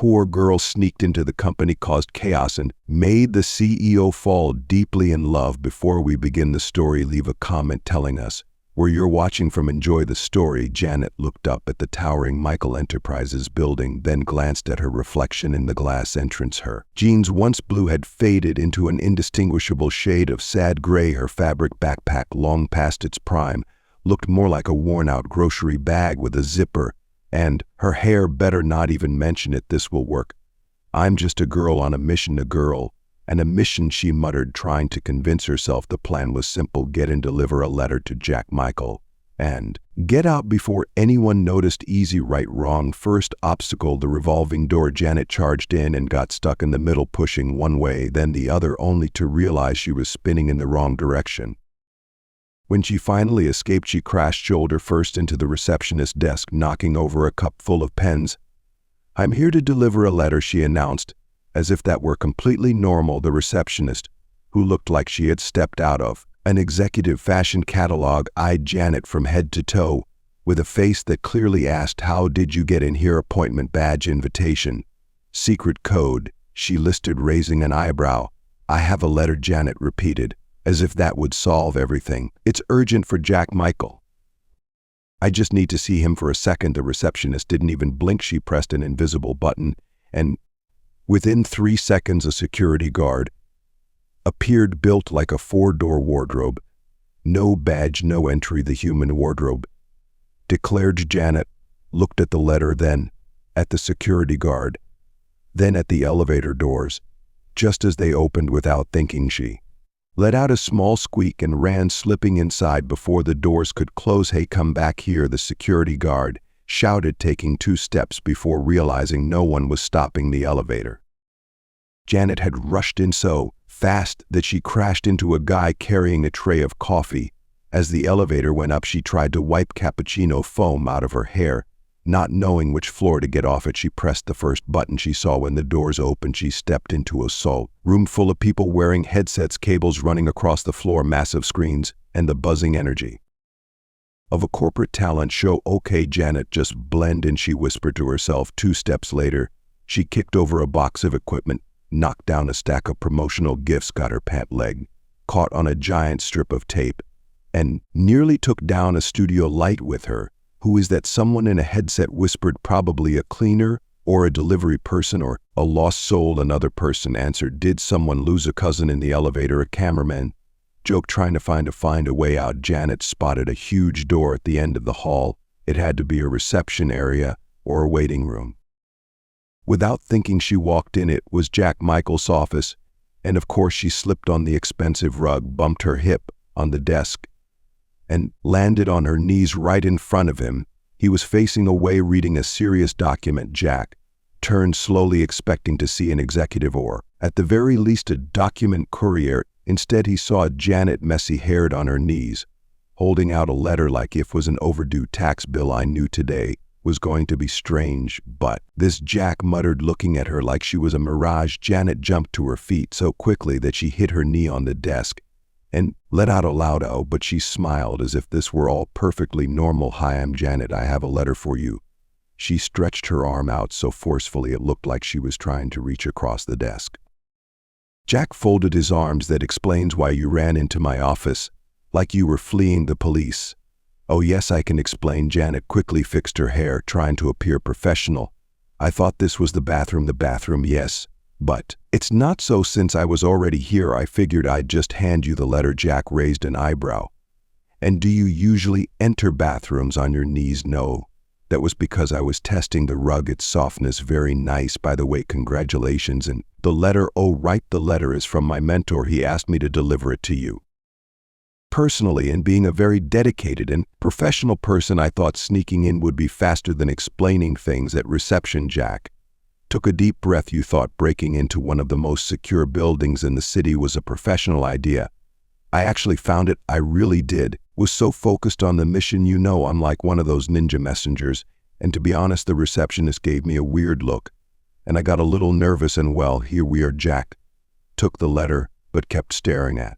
poor girl sneaked into the company, caused chaos, and made the CEO fall deeply in love. Before we begin the story, leave a comment telling us where you're watching from. Enjoy the story. Janet looked up at the towering Michael Enterprises building, then glanced at her reflection in the glass entrance. Her jeans, once blue, had faded into an indistinguishable shade of sad gray. Her fabric backpack, long past its prime, looked more like a worn-out grocery bag with a zipper. And her hair, better not even mention it, this will work. I'm just a girl on a mission. A girl and a mission, she muttered, trying to convince herself the plan was simple: get and deliver a letter to Jack Michael and get out before anyone noticed. Easy, right? Wrong. First obstacle, the revolving door. Janet charged in and got stuck in the middle, pushing one way, then the other, only to realize she was spinning in the wrong direction. When she finally escaped, she crashed shoulder first into the receptionist's desk, knocking over a cup full of pens. "I'm here to deliver a letter," she announced, as if that were completely normal. The receptionist, who looked like she had stepped out of an executive fashion catalog, eyed Janet from head to toe with a face that clearly asked, "How did you get in here?" "Appointment badge, invitation, secret code," she listed, raising an eyebrow. "I have a letter," Janet repeated, as if that would solve everything. "It's urgent for Jack Michael. I just need to see him for a second." The receptionist didn't even blink. She pressed an invisible button, and within 3 seconds a security guard appeared, built like a 4-door wardrobe. "No badge, no entry, the human wardrobe," declared Janet. Looked at the letter, then at the security guard, then at the elevator doors. Just as they opened, without thinking, she let out a small squeak and ran, slipping inside before the doors could close. "Hey, come back here," the security guard shouted, taking 2 steps before realizing no one was stopping the elevator. Janet had rushed in so fast that she crashed into a guy carrying a tray of coffee. As the elevator went up, she tried to wipe cappuccino foam out of her hair. Not knowing which floor to get off at, she pressed the first button she saw. When the doors opened, she stepped into a room full of people wearing headsets, cables running across the floor, massive screens, and the buzzing energy of a corporate talent show. "Okay, Janet, just blend in," she whispered to herself. 2 steps later, she kicked over a box of equipment, knocked down a stack of promotional gifts, got her pant leg caught on a giant strip of tape, and nearly took down a studio light with her. "Who is that?" someone in a headset whispered. "Probably a cleaner or a delivery person or a lost soul," another person answered. "Did someone lose a cousin in the elevator?" A cameraman joked, trying to find a way out. Janet spotted a huge door at the end of the hall. It had to be a reception area or a waiting room. Without thinking, she walked in. It was Jack Michael's office, and of course she slipped on the expensive rug, bumped her hip on the desk, and landed on her knees right in front of him. He was facing away, reading a serious document. Jack turned slowly, expecting to see an executive or, at the very least, a document courier. Instead, he saw Janet, messy-haired, on her knees, holding out a letter like if it was an overdue tax bill. "I knew today was going to be strange, but this," Jack muttered, looking at her like she was a mirage. Janet jumped to her feet so quickly that she hit her knee on the desk and let out a loud "oh," but she smiled as if this were all perfectly normal. "Hi, I'm Janet. I have a letter for you." She stretched her arm out so forcefully it looked like she was trying to reach across the desk. Jack folded his arms. "That explains why you ran into my office, like you were fleeing the police." "Oh yes, I can explain." Janet quickly fixed her hair, trying to appear professional. "I thought this was the bathroom." "The bathroom, yes. But it's not so. Since I was already here, I figured I'd just hand you the letter." Jack raised an eyebrow. "And do you usually enter bathrooms on your knees?" "No. That was because I was testing the rug, its softness." "Very nice. By the way, congratulations." "And the letter?" "Oh, right, the letter is from my mentor. He asked me to deliver it to you personally, and being a very dedicated and professional person, I thought sneaking in would be faster than explaining things at reception." Jack took a deep breath. "You thought breaking into one of the most secure buildings in the city was a professional idea?" "I actually found it. I really did. Was so focused on the mission, I'm like one of those ninja messengers." And to be honest, the receptionist gave me a weird look, and I got a little nervous. "And well, here we are." Jack took the letter, but kept staring at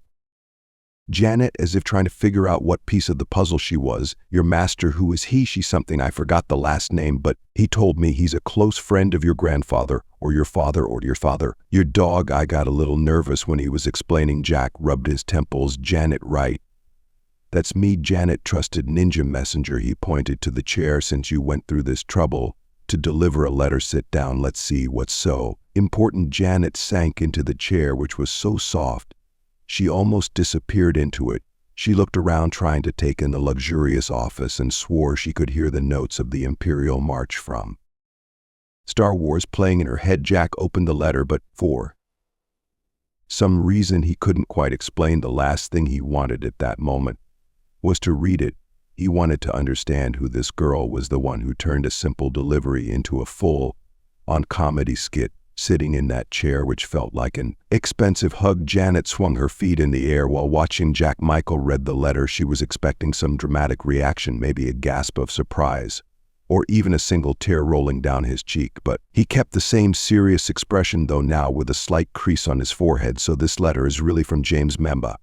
Janet, as if trying to figure out what piece of the puzzle she was. Your master, who is he? She something, I forgot the last name, but he told me he's a close friend of your grandfather, or your father, or your father. Your dog. I got a little nervous when he was explaining. Jack rubbed his temples. Janet, right. That's me, Janet, trusted ninja messenger. He pointed to the chair. Since you went through this trouble to deliver a letter, sit down. Let's see what's so important. Janet sank into the chair, which was so soft she almost disappeared into it. She looked around, trying to take in the luxurious office, and swore she could hear the notes of the Imperial March from Star Wars playing in her head. Jack opened the letter, but for some reason he couldn't quite explain, the last thing he wanted at that moment was to read it. He wanted to understand who this girl was, the one who turned a simple delivery into a full-on comedy skit. Sitting in that chair, which felt like an expensive hug, Janet swung her feet in the air while watching Jack. Michael read the letter. She was expecting some dramatic reaction, maybe a gasp of surprise, or even a single tear rolling down his cheek, but he kept the same serious expression, though now with a slight crease on his forehead. So this letter is really from James Memba?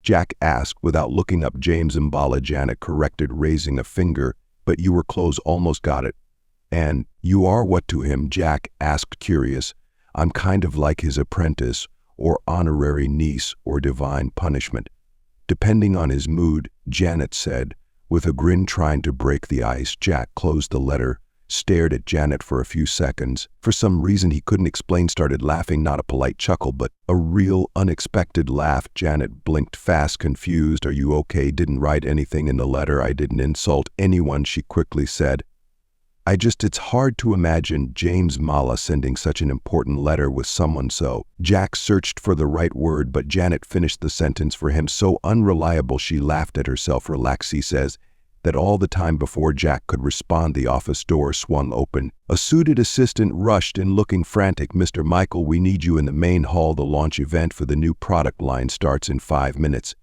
Jack asked without looking up. James Mbala, Janet corrected, raising a finger. But you were close, almost got it. And you are what to him? Jack asked, curious. I'm kind of like his apprentice, or honorary niece, or divine punishment, depending on his mood, Janet said, with a grin, trying to break the ice. Jack closed the letter, stared at Janet for a few seconds. For some reason he couldn't explain, started laughing, not a polite chuckle, but a real, unexpected laugh. Janet blinked fast, confused. Are you okay? Didn't write anything in the letter. I didn't insult anyone, she quickly said. It's hard to imagine James Mala sending such an important letter with someone so. Jack searched for the right word, but Janet finished the sentence for him. So unreliable, she laughed at herself. Relax, he says. That all the time before Jack could respond, the office door swung open. A suited assistant rushed in, looking frantic. Mr. Michael, we need you in the main hall. The launch event for the new product line starts in 5 minutes.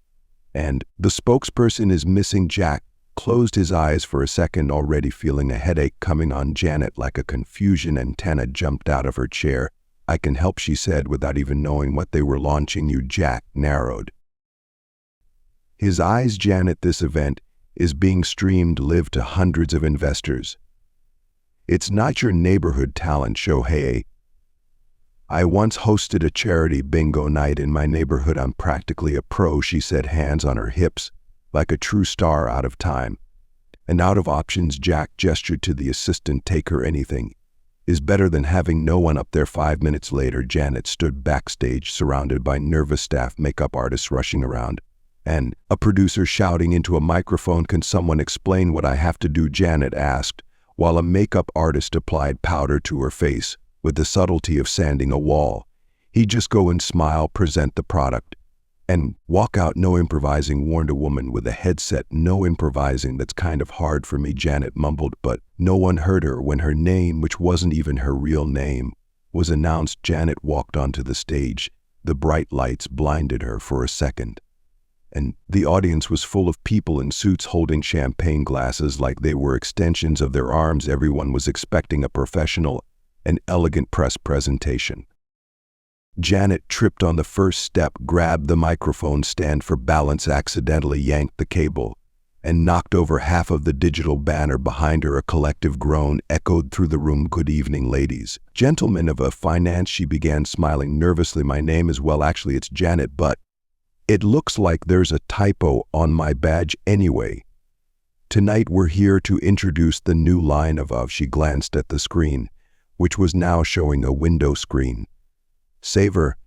And the spokesperson is missing. Jack closed his eyes for a second, already feeling a headache coming on. Janet, like a confusion antenna, jumped out of her chair. I can help, she said, without even knowing what they were launching. You? Jack narrowed his eyes. Janet, this event is being streamed live to hundreds of investors. It's not your neighborhood talent show. Hey, I once hosted a charity bingo night in my neighborhood. I'm practically a pro, she said, hands on her hips, like a true star. Out of time and out of options, Jack gestured to the assistant. Take her. Anything is better than having no one up there. 5 minutes later, Janet stood backstage, surrounded by nervous staff, makeup artists rushing around, and a producer shouting into a microphone. Can someone explain what I have to do? Janet asked, while a makeup artist applied powder to her face with the subtlety of sanding a wall. He just go and smile, present the product, and walk out. No improvising, warned a woman with a headset. No improvising, that's kind of hard for me, Janet mumbled, but no one heard her when her name, which wasn't even her real name, was announced. Janet walked onto the stage. The bright lights blinded her for a second, and the audience was full of people in suits holding champagne glasses like they were extensions of their arms. Everyone was expecting a professional and elegant press presentation. Janet tripped on the first step, grabbed the microphone stand for balance, accidentally yanked the cable, and knocked over half of the digital banner behind her. A collective groan echoed through the room. Good evening, ladies, gentlemen of finance, she began, smiling nervously. My name is, well, actually it's Janet, but it looks like there's a typo on my badge anyway. Tonight we're here to introduce the new line of she glanced at the screen, which was now showing a window screen. Savor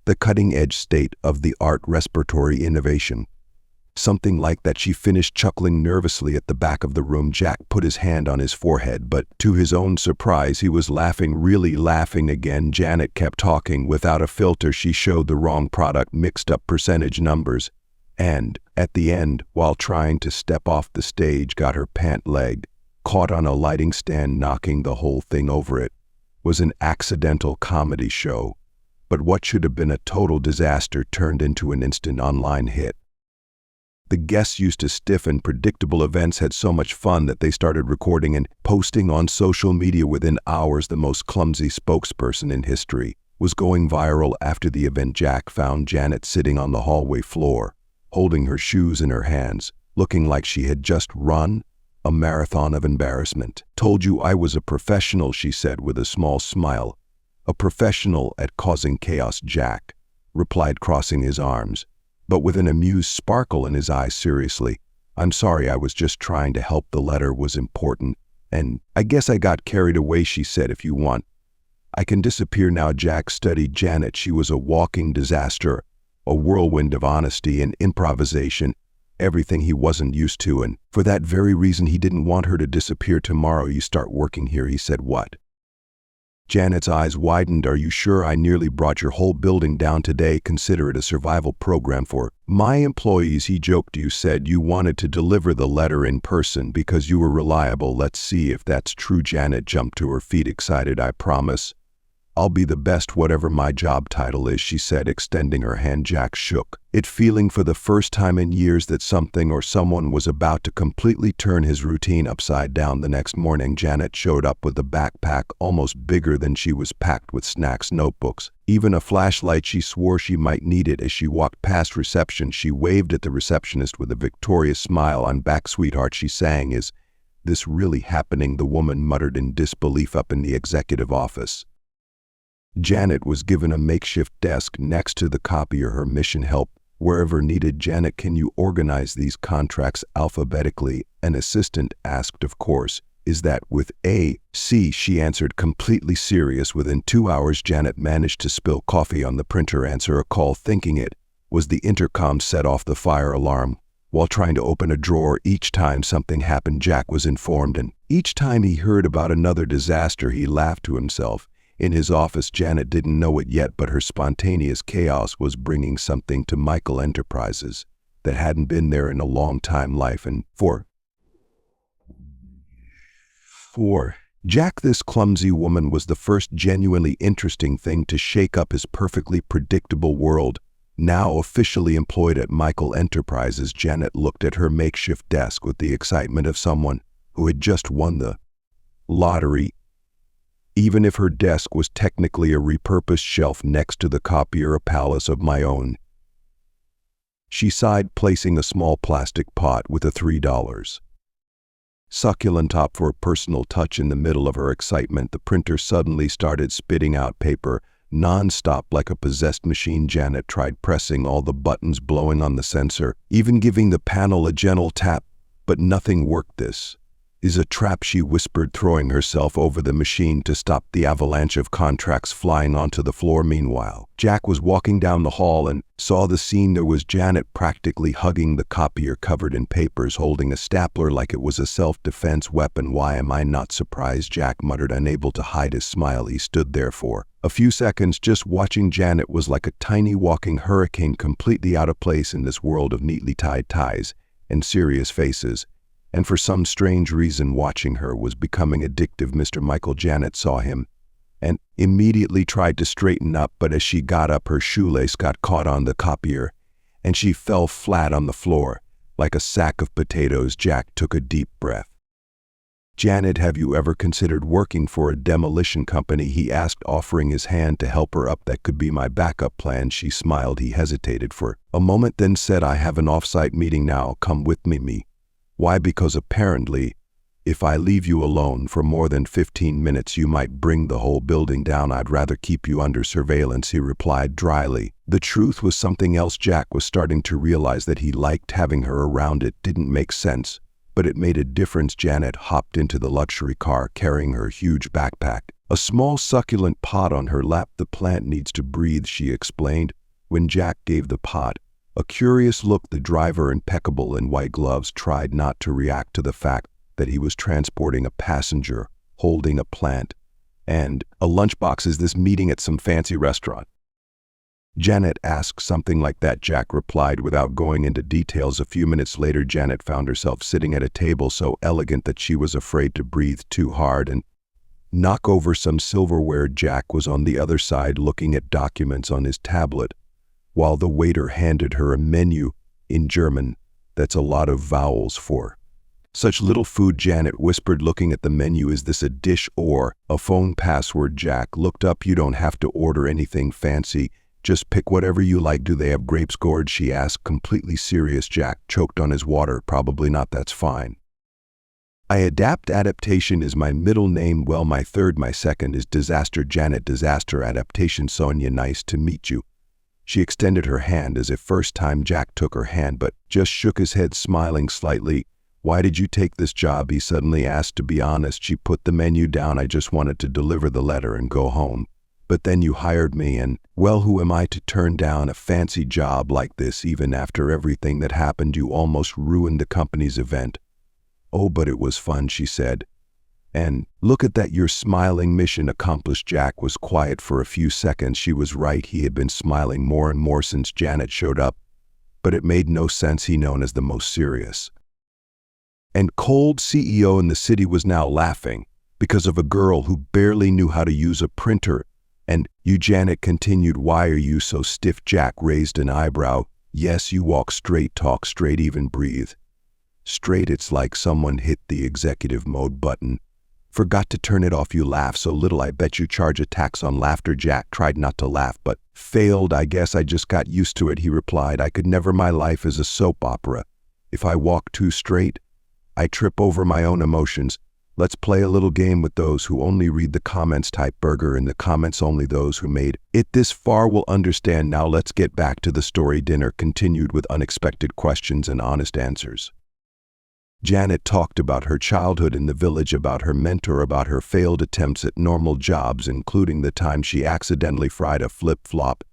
the cutting-edge state-of-the-art respiratory innovation. Something like that, she finished, chuckling nervously. At the back of the room, Jack put his hand on his forehead, but to his own surprise, he was laughing, really laughing again. Janet kept talking without a filter. She showed the wrong product, mixed up percentage numbers, and at the end, while trying to step off the stage, got her pant leg caught on a lighting stand, knocking the whole thing over. It was an accidental comedy show, but what should have been a total disaster turned into an instant online hit. The guests, used to stiff and predictable events, had so much fun that they started recording and posting on social media within hours. The most clumsy spokesperson in history was going viral. After the event, Jack found Janet sitting on the hallway floor, holding her shoes in her hands, looking like she had just run a marathon of embarrassment. "Told you I was a professional," she said with a small smile. "A professional at causing chaos," Jack replied, crossing his arms, but with an amused sparkle in his eyes. "Seriously, I'm sorry, I was just trying to help. The letter was important, and I guess I got carried away," she said. "If you want, I can disappear now." Jack studied Janet. She was a walking disaster, a whirlwind of honesty and improvisation, everything he wasn't used to, and for that very reason he didn't want her to disappear. "Tomorrow you start working here," he said. "What?" Janet's eyes widened. "Are you sure? I nearly brought your whole building down today. Consider it a survival program for my employees," he joked. "You said you wanted to deliver the letter in person because you were reliable. Let's see if that's true." Janet jumped to her feet, excited. "I promise I'll be the best, whatever my job title is," she said, extending her hand. Jack shook it, feeling for the first time in years that something or someone was about to completely turn his routine upside down. The next morning, Janet showed up with a backpack almost bigger than she was, packed with snacks, notebooks, even a flashlight. She swore she might need it. As she walked past reception, she waved at the receptionist with a victorious smile. "I'm back, sweetheart," she sang. "Is this really happening?" the woman muttered in disbelief. Up in the executive office, Janet was given a makeshift desk next to the copier. Her mission: help wherever needed. "Janet, can you organize these contracts alphabetically?" an assistant asked. "Of course. Is that with A, C?" she answered, completely serious. Within 2 hours, Janet managed to spill coffee on the printer, answer a call, thinking it was the intercom, set off the fire alarm while trying to open a drawer. Each time something happened, Jack was informed, and each time he heard about another disaster, he laughed to himself. In his office, Janet didn't know it yet, but her spontaneous chaos was bringing something to Michael Enterprises that hadn't been there in a long time. Life and for Jack, this clumsy woman was the first genuinely interesting thing to shake up his perfectly predictable world. Now officially employed at Michael Enterprises, Janet looked at her makeshift desk with the excitement of someone who had just won the lottery. Even if her desk was technically a repurposed shelf next to the copier, a palace of my own, she sighed, placing a small plastic pot with a $3 succulent top for a personal touch. In the middle of her excitement, the printer suddenly started spitting out paper non-stop like a possessed machine. Janet tried pressing all the buttons, blowing on the sensor, even giving the panel a gentle tap, but nothing worked. "This is a trap," she whispered, throwing herself over the machine to stop the avalanche of contracts flying onto the floor. Meanwhile, Jack was walking down the hall and saw the scene. There was Janet practically hugging the copier, covered in papers, holding a stapler like it was a self-defense weapon. "Why am I not surprised?" Jack muttered, unable to hide his smile. He stood there for a few seconds just watching. Janet was like a tiny walking hurricane, completely out of place in this world of neatly tied ties and serious faces. And for some strange reason, watching her was becoming addictive. "Mr. Michael." Janet saw him and immediately tried to straighten up, but as she got up, her shoelace got caught on the copier and she fell flat on the floor like a sack of potatoes. Jack took a deep breath. "Janet, have you ever considered working for a demolition company?" he asked, offering his hand to help her up. "That could be my backup plan." She smiled. He hesitated for a moment, then said, "I have an off-site meeting now. Come with me." "Why?" "Because apparently, if I leave you alone for more than 15 minutes, you might bring the whole building down." "I'd rather keep you under surveillance," he replied dryly. The truth was something else. Jack was starting to realize that he liked having her around. It didn't make sense, but it made a difference. Janet hopped into the luxury car, carrying her huge backpack, a small succulent pot on her lap. "The plant needs to breathe," she explained. When Jack gave the pot a curious look, the driver, impeccable in white gloves, tried not to react to the fact that he was transporting a passenger holding a plant and a lunchbox. "Is this meeting at some fancy restaurant?" Janet asked. "Something like that," Jack replied without going into details. A few minutes later, Janet found herself sitting at a table so elegant that she was afraid to breathe too hard and knock over some silverware. Jack was on the other side, looking at documents on his tablet, while the waiter handed her a menu in German. "That's a lot of vowels for such little food," Janet whispered, looking at the menu. "Is this a dish or a phone password?" Jack looked up. "You don't have to order anything fancy. Just pick whatever you like. Do they have grapes gourd? She asked, completely serious. Jack choked on his water. Probably not, that's fine. Adaptation is my middle name. Well, my third, my second is Disaster. Janet. Disaster adaptation. Sonia, nice to meet you. She extended her hand as if first time. Jack took her hand but just shook his head, smiling slightly. Why did you take this job? He suddenly asked. To be honest, she put the menu down. I just wanted to deliver the letter and go home. But then you hired me and, well, who am I to turn down a fancy job like this? Even after everything that happened, you almost ruined the company's event. Oh, but it was fun, she said. And look at that, you're smiling. Mission accomplished. Jack was quiet for a few seconds. She was right. He had been smiling more and more since Janet showed up. But it made no sense. He, known as the most serious and cold CEO in the city, was now laughing because of a girl who barely knew how to use a printer. And you, Janet continued, why are you so stiff? Jack raised an eyebrow. Yes, you walk straight, talk straight, even breathe straight. It's like someone hit the executive mode button. Forgot to turn it off. You laugh so little, I bet you charge a tax on laughter. Jack tried not to laugh, but failed. I guess I just got used to it, he replied. I could never. My life is a soap opera. If I walk too straight, I trip over my own emotions. Let's play a little game with those who only read the comments. Type burger in the comments. Only those who made it this far will understand. Now let's get back to the story. Dinner continued with unexpected questions and honest answers. Janet talked about her childhood in the village, about her mentor, about her failed attempts at normal jobs, including the time she accidentally fried a flip-flop,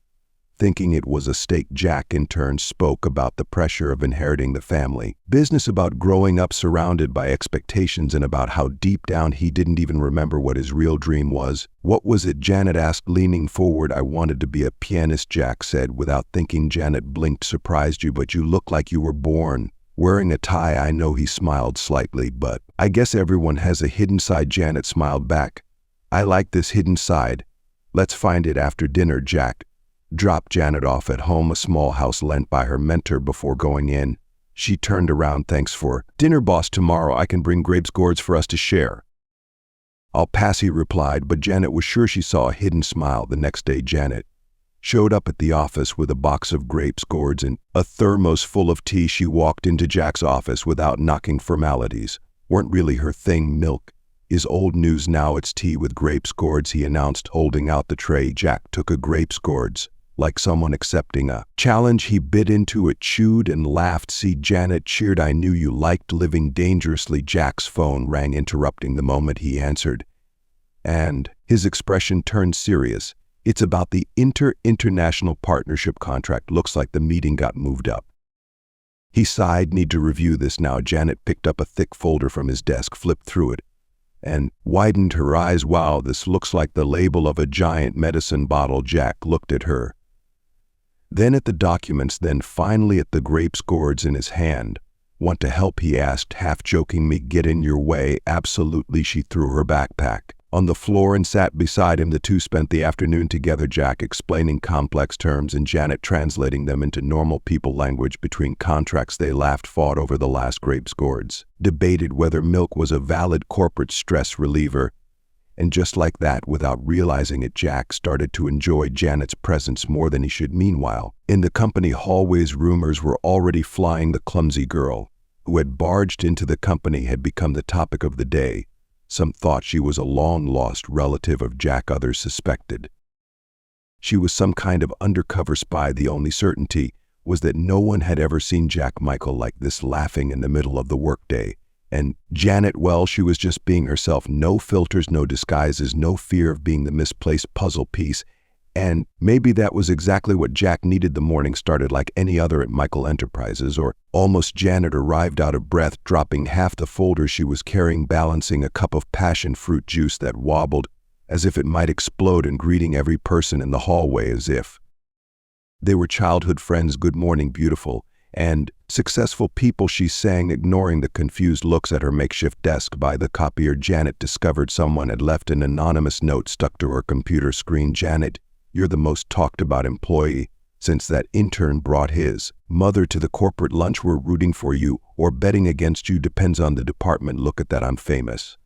thinking it was a steak. Jack in turn spoke about the pressure of inheriting the family business, about growing up surrounded by expectations, and about how deep down he didn't even remember what his real dream was. What was it? Janet asked, leaning forward. I wanted to be a pianist, Jack said without thinking. Janet blinked, surprised. You, but you look like you were born wearing a tie. I know. He smiled slightly, but I guess everyone has a hidden side. Janet smiled back. I like this hidden side. Let's find it after dinner. Jack dropped Janet off at home, a small house lent by her mentor. Before going in, she turned around. Thanks for dinner, boss. Tomorrow I can bring grapes gourds for us to share. I'll pass, he replied, but Janet was sure she saw a hidden smile. The next day, Janet showed up at the office with a box of grapes gourds and a thermos full of tea. She walked into Jack's office without knocking. Formalities weren't really her thing. Milk is old news now. It's tea with grapes gourds, he announced, holding out the tray. Jack took a grapes gourds like someone accepting a challenge. He bit into it, chewed, and laughed. See, Janet cheered. I knew you liked living dangerously. Jack's phone rang, interrupting the moment he answered, and his expression turned serious. It's about the international partnership contract. Looks like the meeting got moved up. He sighed. Need to review this now. Janet picked up a thick folder from his desk, flipped through it, and widened her eyes. Wow, this looks like the label of a giant medicine bottle. Jack looked at her, then at the documents, then finally at the grapes gourds in his hand. Want to help? He asked, half joking. Me get in your way? Absolutely. She threw her backpack on the floor and sat beside him. The two spent the afternoon together, Jack explaining complex terms and Janet translating them into normal people language. Between contracts they laughed, fought over the last grapes gourds, debated whether milk was a valid corporate stress reliever. And just like that, without realizing it, Jack started to enjoy Janet's presence more than he should. Meanwhile, in the company hallways, rumors were already flying. The clumsy girl who had barged into the company had become the topic of the day. Some thought she was a long-lost relative of Jack. Others suspected she was some kind of undercover spy. The only certainty was that no one had ever seen Jack Michael like this, laughing in the middle of the workday. And Janet, well, she was just being herself. No filters, no disguises, no fear of being the misplaced puzzle piece. And maybe that was exactly what Jack needed. The morning started like any other at Michael Enterprises, or almost. Janet arrived out of breath, dropping half the folder she was carrying, balancing a cup of passion fruit juice that wobbled as if it might explode, and greeting every person in the hallway as if they were childhood friends. Good morning, beautiful and successful people, she sang, ignoring the confused looks at her makeshift desk by the copier. Janet discovered someone had left an anonymous note stuck to her computer screen. Janet, you're the most talked about employee since that intern brought his mother to the corporate lunch. We're rooting for you or betting against you, depends on the department. Look at that, I'm famous.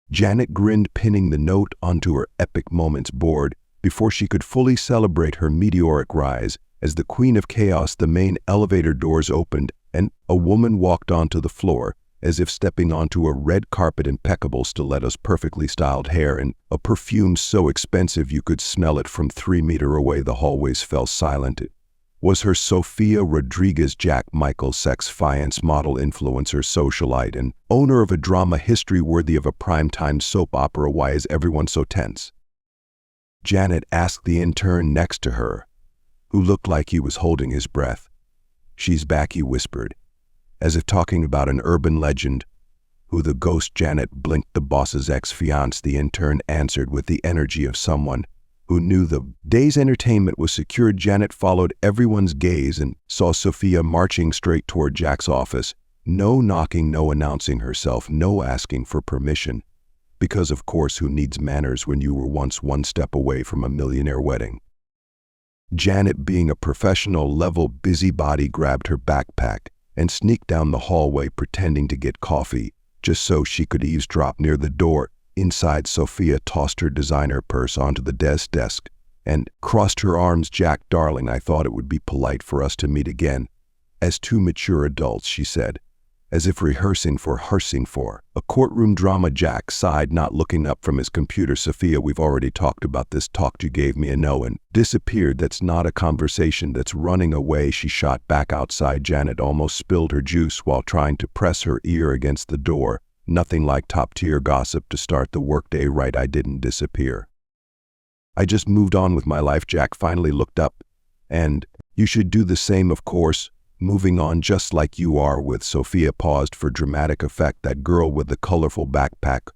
Janet grinned, pinning the note onto her Epic Moments board. before she could fully celebrate her meteoric rise. As the Queen of Chaos, the main elevator doors opened, and a woman walked onto the floor, as if stepping onto a red carpet, impeccable stilettos, perfectly styled hair, and a perfume so expensive you could smell it from 3 meters away. The hallways fell silent. It was her Sofia Rodriguez, Jack Michael's sex fiance, model, influencer, socialite, and owner of a drama history worthy of a primetime soap opera. Why is everyone so tense? Janet asked the intern next to her, who looked like he was holding his breath. She's back, he whispered, as if talking about an urban legend. Who the ghost? Janet blinked. The boss's ex-fiance, the intern answered with the energy of someone who knew the day's entertainment was secured. Janet followed everyone's gaze and saw Sofia marching straight toward Jack's office. No knocking, no announcing herself, no asking for permission. Because of course, who needs manners when you were once one step away from a millionaire wedding? Janet, being a professional-level busybody, grabbed her backpack and sneaked down the hallway, pretending to get coffee, just so she could eavesdrop near the door. Inside, Sofia tossed her designer purse onto the desk and crossed her arms. Jack, darling, I thought it would be polite for us to meet again, as two mature adults, she said, as if rehearsing for a courtroom drama. Jack sighed, not looking up from his computer. Sofia, we've already talked about this. Talked? You gave me a no and disappeared. That's not a conversation, that's running away. She shot back. Outside, Janet almost spilled her juice while trying to press her ear against the door. Nothing like top-tier gossip to start the workday right. I didn't disappear. I just moved on with my life. Jack finally looked up. And you should do the same, of course. Moving on just like you are with. Sofia paused for dramatic effect. That girl with the colorful backpack,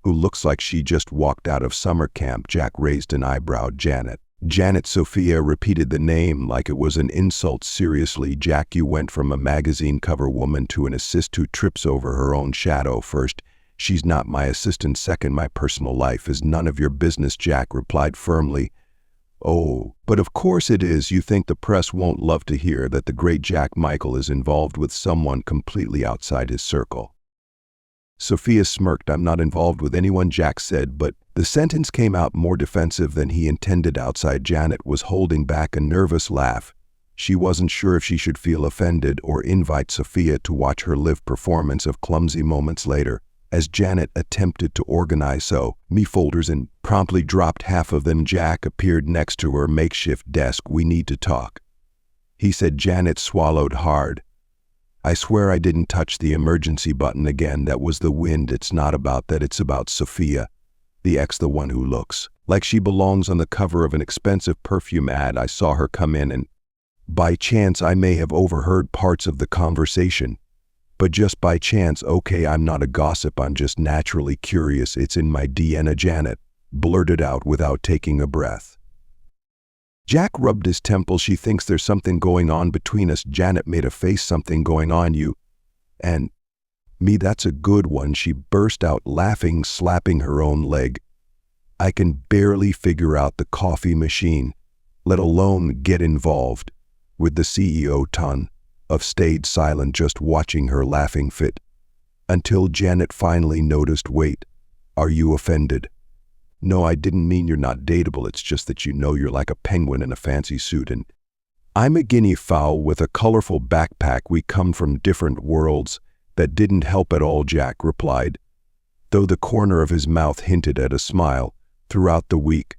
who looks like she just walked out of summer camp. Jack raised an eyebrow. Janet. Janet. Sofia repeated the name like it was an insult. Seriously, Jack, you went from a magazine cover woman to an assist who trips over her own shadow. First, she's not my assistant. Second, my personal life is none of your business. Jack replied firmly. Oh, but of course it is. You think the press won't love to hear that the great Jack Michael is involved with someone completely outside his circle. Sofia smirked. I'm not involved with anyone, Jack said, but the sentence came out more defensive than he intended. Outside, Janet was holding back a nervous laugh. She wasn't sure if she should feel offended or invite Sofia to watch her live performance of clumsy moments later. As Janet attempted to organize me folders and promptly dropped half of them, Jack appeared next to her makeshift desk. We need to talk, he said. Janet swallowed hard. I swear I didn't touch the emergency button again. That was the wind. It's not about that. It's about Sofia, the ex, the one who looks like she belongs on the cover of an expensive perfume ad. I saw her come in and by chance I may have overheard parts of the conversation. But just by chance. Okay, I'm not a gossip, I'm just naturally curious. It's in my DNA, Janet blurted out without taking a breath. Jack rubbed his temple. She thinks there's something going on between us. Janet made a face. Something going on, you and me? That's a good one, she burst out laughing, slapping her own leg. I can barely figure out the coffee machine, let alone get involved with the CEO. Ton of stayed silent, just watching her laughing fit, until Janet finally noticed. Wait, are you offended? No, I didn't mean you're not dateable. It's just that you're like a penguin in a fancy suit and I'm a guinea fowl with a colorful backpack. We come from different worlds. That didn't help at all, Jack replied, though the corner of his mouth hinted at a smile. Throughout the week,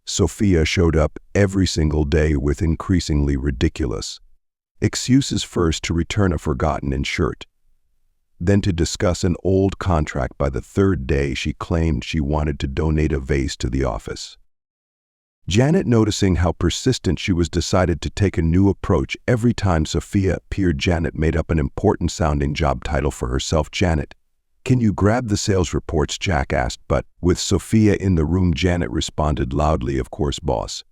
Sofia showed up every single day with increasingly ridiculous excuses. First, to return a forgotten shirt, then to discuss an old contract. By the third day, she claimed she wanted to donate a vase to the office. Janet, noticing how persistent she was, decided to take a new approach. Every time Sofia appeared, Janet made up an important-sounding job title for herself. Janet, can you grab the sales reports? Jack asked, but with Sofia in the room, Janet responded loudly, of course, boss.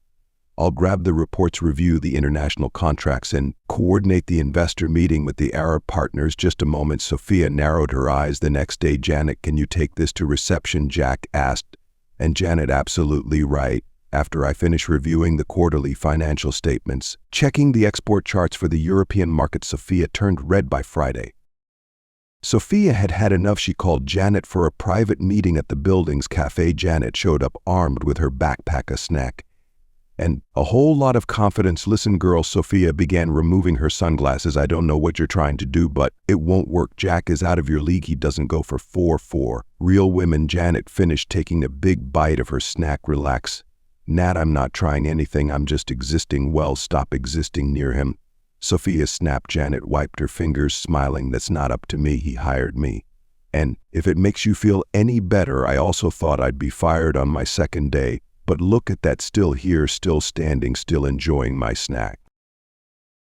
I'll grab the reports, review the international contracts, and coordinate the investor meeting with the Arab partners. Just a moment. Sofia narrowed her eyes. The next day, Janet, can you take this to reception? Jack asked, and Janet, absolutely right. After I finish reviewing the quarterly financial statements, checking the export charts for the European market. Sofia turned red by Friday. Sofia had had enough. She called Janet for a private meeting at the building's cafe. Janet showed up armed with her backpack, a snack and a whole lot of confidence. Listen, girl, Sophia began removing her sunglasses. I don't know what you're trying to do, but it won't work. Jack is out of your league. He doesn't go for 4-4. Real women. Janet finished taking a big bite of her snack. Relax, Nat, I'm not trying anything. I'm just existing. Well, stop existing near him. Sophia snapped. Janet wiped her fingers, smiling. That's not up to me. He hired me. And if it makes you feel any better, I also thought I'd be fired on my second day. But look at that, still here, still standing, still enjoying my snack.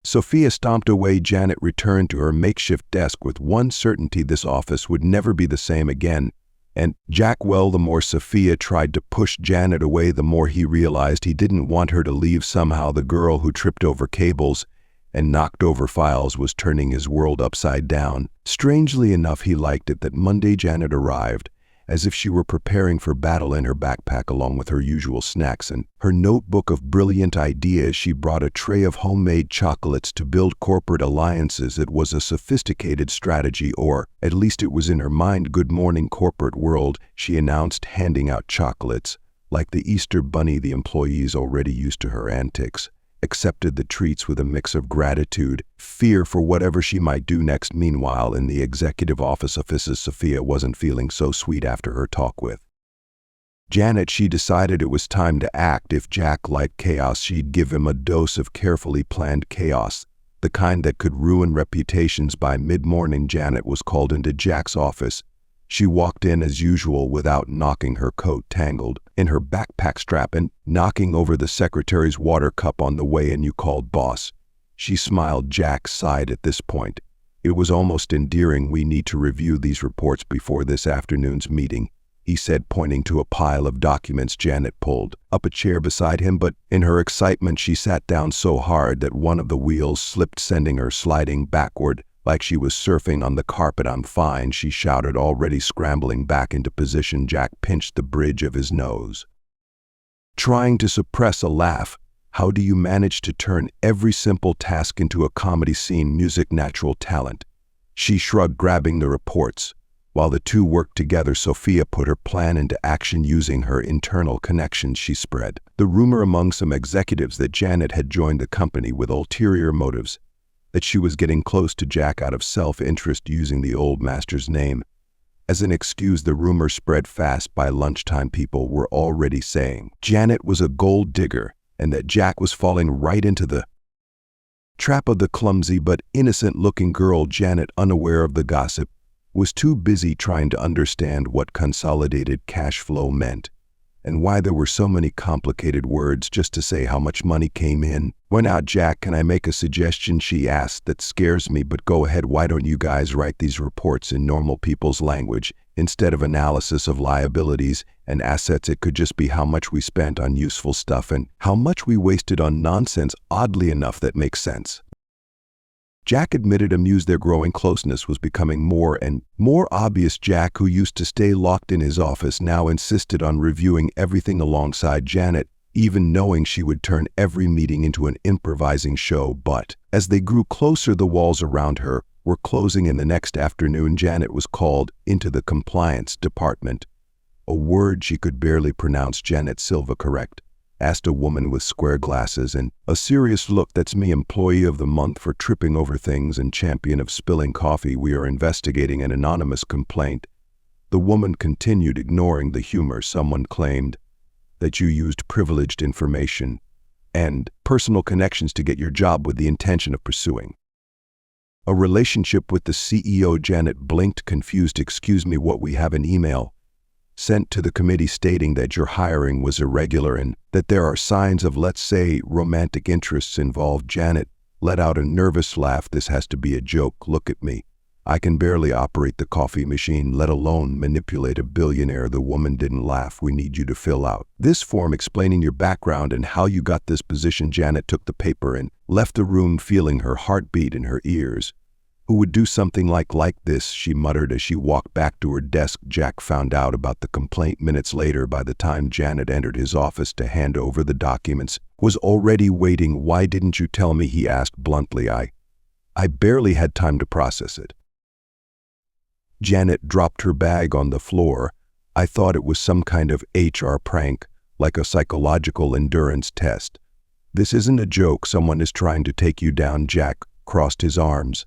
Sophia stomped away. Janet returned to her makeshift desk with one certainty: this office would never be the same again. And Jack, well, the more Sophia tried to push Janet away, the more he realized he didn't want her to leave. Somehow the girl who tripped over cables and knocked over files was turning his world upside down. Strangely enough, he liked it that Monday Janet arrived, as if she were preparing for battle, in her backpack along with her usual snacks and her notebook of brilliant ideas. She brought a tray of homemade chocolates to build corporate alliances. It was a sophisticated strategy, or at least it was in her mind. Good morning, corporate world, she announced, handing out chocolates. Like the Easter bunny, the employees, already used to her antics, accepted the treats with a mix of gratitude, fear for whatever she might do next. Meanwhile, in the executive offices, Sophia wasn't feeling so sweet after her talk with Janet. She decided it was time to act. If Jack liked chaos, she'd give him a dose of carefully planned chaos, the kind that could ruin reputations. By mid-morning, Janet was called into Jack's office. She walked in as usual without knocking, her coat tangled in her backpack strap and knocking over the secretary's water cup on the way in. You called, boss? She smiled. Jack sighed at this point. It was almost endearing. We need to review these reports before this afternoon's meeting, he said, pointing to a pile of documents. Janet pulled up a chair beside him, but in her excitement she sat down so hard that one of the wheels slipped, sending her sliding backward like she was surfing on the carpet. I'm fine, she shouted, already scrambling back into position. Jack pinched the bridge of his nose, trying to suppress a laugh. How do you manage to turn every simple task into a comedy scene? Music, natural talent. She shrugged, grabbing the reports. While the two worked together, Sophia put her plan into action. Using her internal connections, she spread the rumor among some executives that Janet had joined the company with ulterior motives, that she was getting close to Jack out of self-interest, using the old master's name as an excuse. The rumor spread fast. By lunchtime, people were already saying Janet was a gold digger and that Jack was falling right into the trap of the clumsy but innocent-looking girl. Janet, unaware of the gossip, was too busy trying to understand what consolidated cash flow meant and why there were so many complicated words just to say how much money came in, went out. Jack, can I make a suggestion? She asked. That scares me, but go ahead. Why don't you guys write these reports in normal people's language? Instead of analysis of liabilities and assets, it could just be how much we spent on useful stuff and how much we wasted on nonsense. Oddly enough, that makes sense. Jack admitted, amused. Their growing closeness was becoming more and more obvious. Jack, who used to stay locked in his office, now insisted on reviewing everything alongside Janet, even knowing she would turn every meeting into an improvising show. But as they grew closer, the walls around her were closing in. The next afternoon, Janet was called into the compliance department. A word she could barely pronounce. Janet Silva, correct? Asked a woman with square glasses and a serious look. That's me, employee of the month for tripping over things and champion of spilling coffee. We are investigating an anonymous complaint. The woman continued, ignoring the humor. Someone claimed that you used privileged information and personal connections to get your job with the intention of pursuing a relationship with the CEO. Janet blinked, confused. Excuse me, what? We have an email sent to the committee stating that your hiring was irregular and that there are signs of, let's say, romantic interests involved. Janet let out a nervous laugh. This has to be a joke. Look at me. I can barely operate the coffee machine, let alone manipulate a billionaire. The woman didn't laugh. We need you to fill out this form explaining your background and how you got this position. Janet took the paper and left the room, feeling her heartbeat in her ears. Who would do something like this? She muttered as she walked back to her desk. Jack found out about the complaint minutes later. By the time Janet entered his office to hand over the documents, was already waiting. Why didn't you tell me? He asked bluntly. I barely had time to process it. Janet dropped her bag on the floor. I thought it was some kind of HR prank, like a psychological endurance test. This isn't a joke. Someone is trying to take you down. Jack crossed his arms.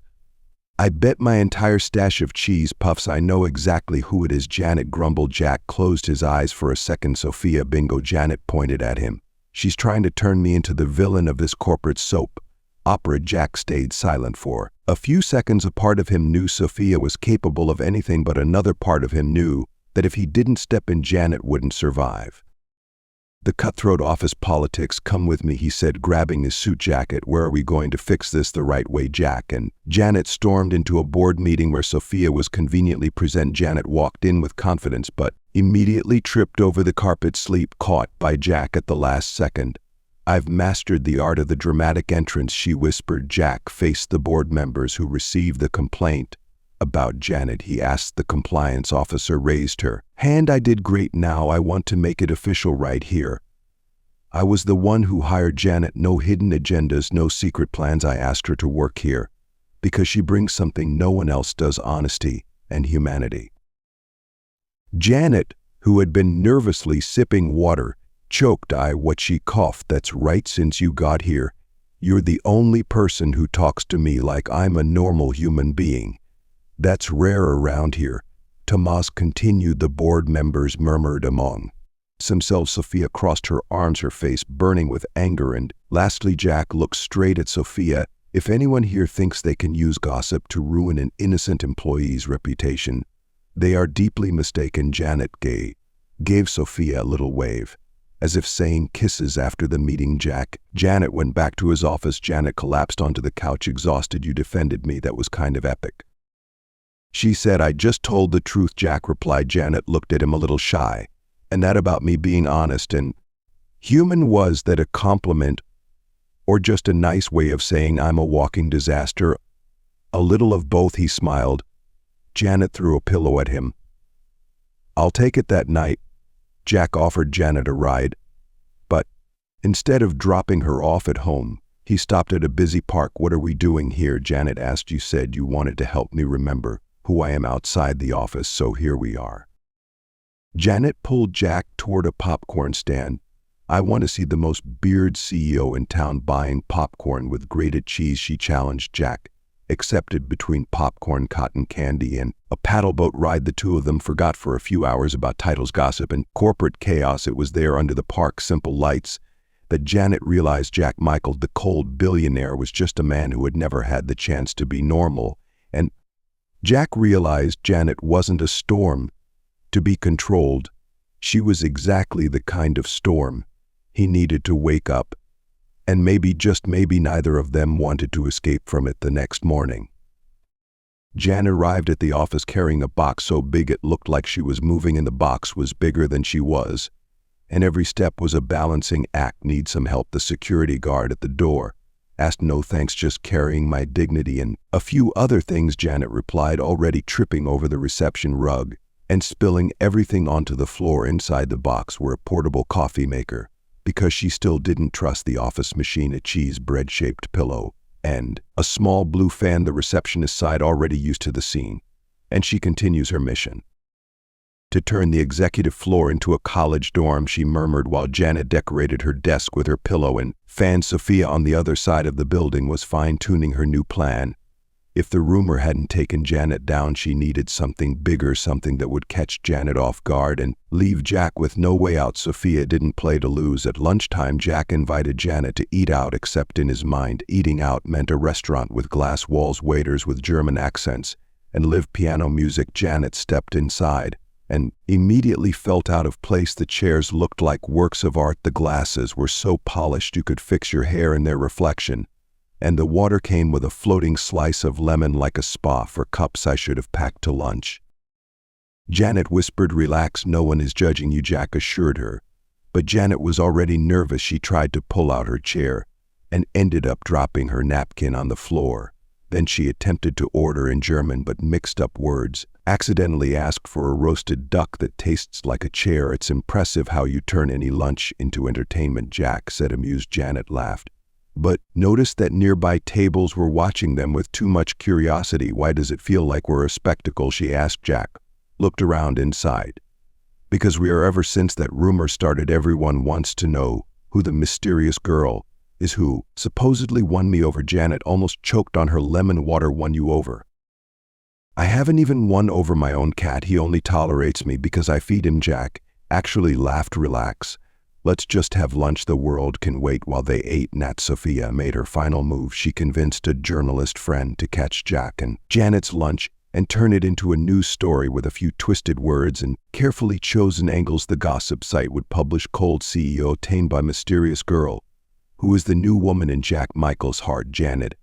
I bet my entire stash of cheese puffs I know exactly who it is, Janet grumbled. Jack closed his eyes for a second. Sophia, bingo, Janet pointed at him. She's trying to turn me into the villain of this corporate soap opera. Jack stayed silent for a few seconds. A part of him knew Sophia was capable of anything, but another part of him knew that if he didn't step in, Janet wouldn't survive. The cutthroat office politics. Come with me, he said, grabbing his suit jacket. Where are we going to fix this the right way, Jack? And Janet stormed into a board meeting where Sophia was conveniently present. Janet walked in with confidence, but immediately tripped over the carpet, sleep caught by Jack at the last second. I've mastered the art of the dramatic entrance, she whispered. Jack faced the board members who received the complaint about Janet. He asked the compliance officer, raised her hand. I did great. Now I want to make it official right here. I was the one who hired Janet. No hidden agendas, no secret plans. I asked her to work here because she brings something no one else does: honesty and humanity. Janet, who had been nervously sipping water, choked. What? She coughed. That's right. Since you got here, you're the only person who talks to me like I'm a normal human being. That's rare around here. Tomas continued. The board members murmured among themselves. Sophia crossed her arms, her face burning with anger. And lastly, Jack looked straight at Sophia. If anyone here thinks they can use gossip to ruin an innocent employee's reputation, they are deeply mistaken. Janet gave Sophia a little wave, as if saying kisses after the meeting. Janet went back to his office. Janet collapsed onto the couch, exhausted. You defended me. That was kind of epic, she said. I just told the truth, Jack replied. Janet looked at him a little shy. And that about me being honest and human, was that a compliment or just a nice way of saying I'm a walking disaster? A little of both, he smiled. Janet threw a pillow at him. I'll take it. That night, Jack offered Janet a ride, but instead of dropping her off at home, he stopped at a busy park. What are we doing here? Janet asked. You said you wanted to help me remember who I am outside the office, so here we are. Janet pulled Jack toward a popcorn stand. I want to see the most bearded CEO in town buying popcorn with grated cheese, she challenged. Jack accepted. Between popcorn, cotton candy, and a paddleboat ride, the two of them forgot for a few hours about titles, gossip, and corporate chaos. It was there, under the park's simple lights, that Janet realized Jack Michael, the cold billionaire, was just a man who had never had the chance to be normal. And Jack realized Janet wasn't a storm to be controlled. She was exactly the kind of storm he needed to wake up, and maybe, just maybe, neither of them wanted to escape from it the next morning. Janet arrived at the office carrying a box so big it looked like she was moving, and the box was bigger than she was, and every step was a balancing act. Need some help? The security guard at the door asked. No thanks, just carrying my dignity and a few other things, Janet replied, already tripping over the reception rug and spilling everything onto the floor. Inside the box were a portable coffee maker, because she still didn't trust the office machine, a cheese bread-shaped pillow, and a small blue fan. The receptionist sighed, already used to the scene, and she continues her mission to turn the executive floor into a college dorm, she murmured while Janet decorated her desk with her pillow and fan. Sophia, on the other side of the building, was fine-tuning her new plan. If the rumor hadn't taken Janet down, she needed something bigger, something that would catch Janet off guard and leave Jack with no way out. Sophia didn't play to lose. At lunchtime, Jack invited Janet to eat out, except in his mind, eating out meant a restaurant with glass walls, waiters with German accents, and live piano music. Janet stepped inside and immediately felt out of place. The chairs looked like works of art. The glasses were so polished you could fix your hair in their reflection. And the water came with a floating slice of lemon, like a spa for cups I should have packed to lunch. Janet whispered. Relax, no one is judging you, Jack assured her. But Janet was already nervous. She tried to pull out her chair and ended up dropping her napkin on the floor. Then she attempted to order in German but mixed up words, accidentally asked for a roasted duck that tastes like a chair. It's impressive how you turn any lunch into entertainment, Jack said, amused. Janet laughed, but noticed that nearby tables were watching them with too much curiosity. Why does it feel like we're a spectacle? She asked. Jack looked around inside. Because we are. Ever since that rumor started, everyone wants to know who the mysterious girl is who supposedly won me over. Janet almost choked on her lemon water. Won you over? I haven't even won over my own cat. He only tolerates me because I feed him. Jack actually laughed. Relax. Let's just have lunch. The world can wait. While they ate, Nat Sophia made her final move. She convinced a journalist friend to catch Jack and Janet's lunch and turn it into a news story with a few twisted words and carefully chosen angles. The gossip site would publish cold CEO tamed by mysterious girl who is the new woman in Jack Michael's heart. Janet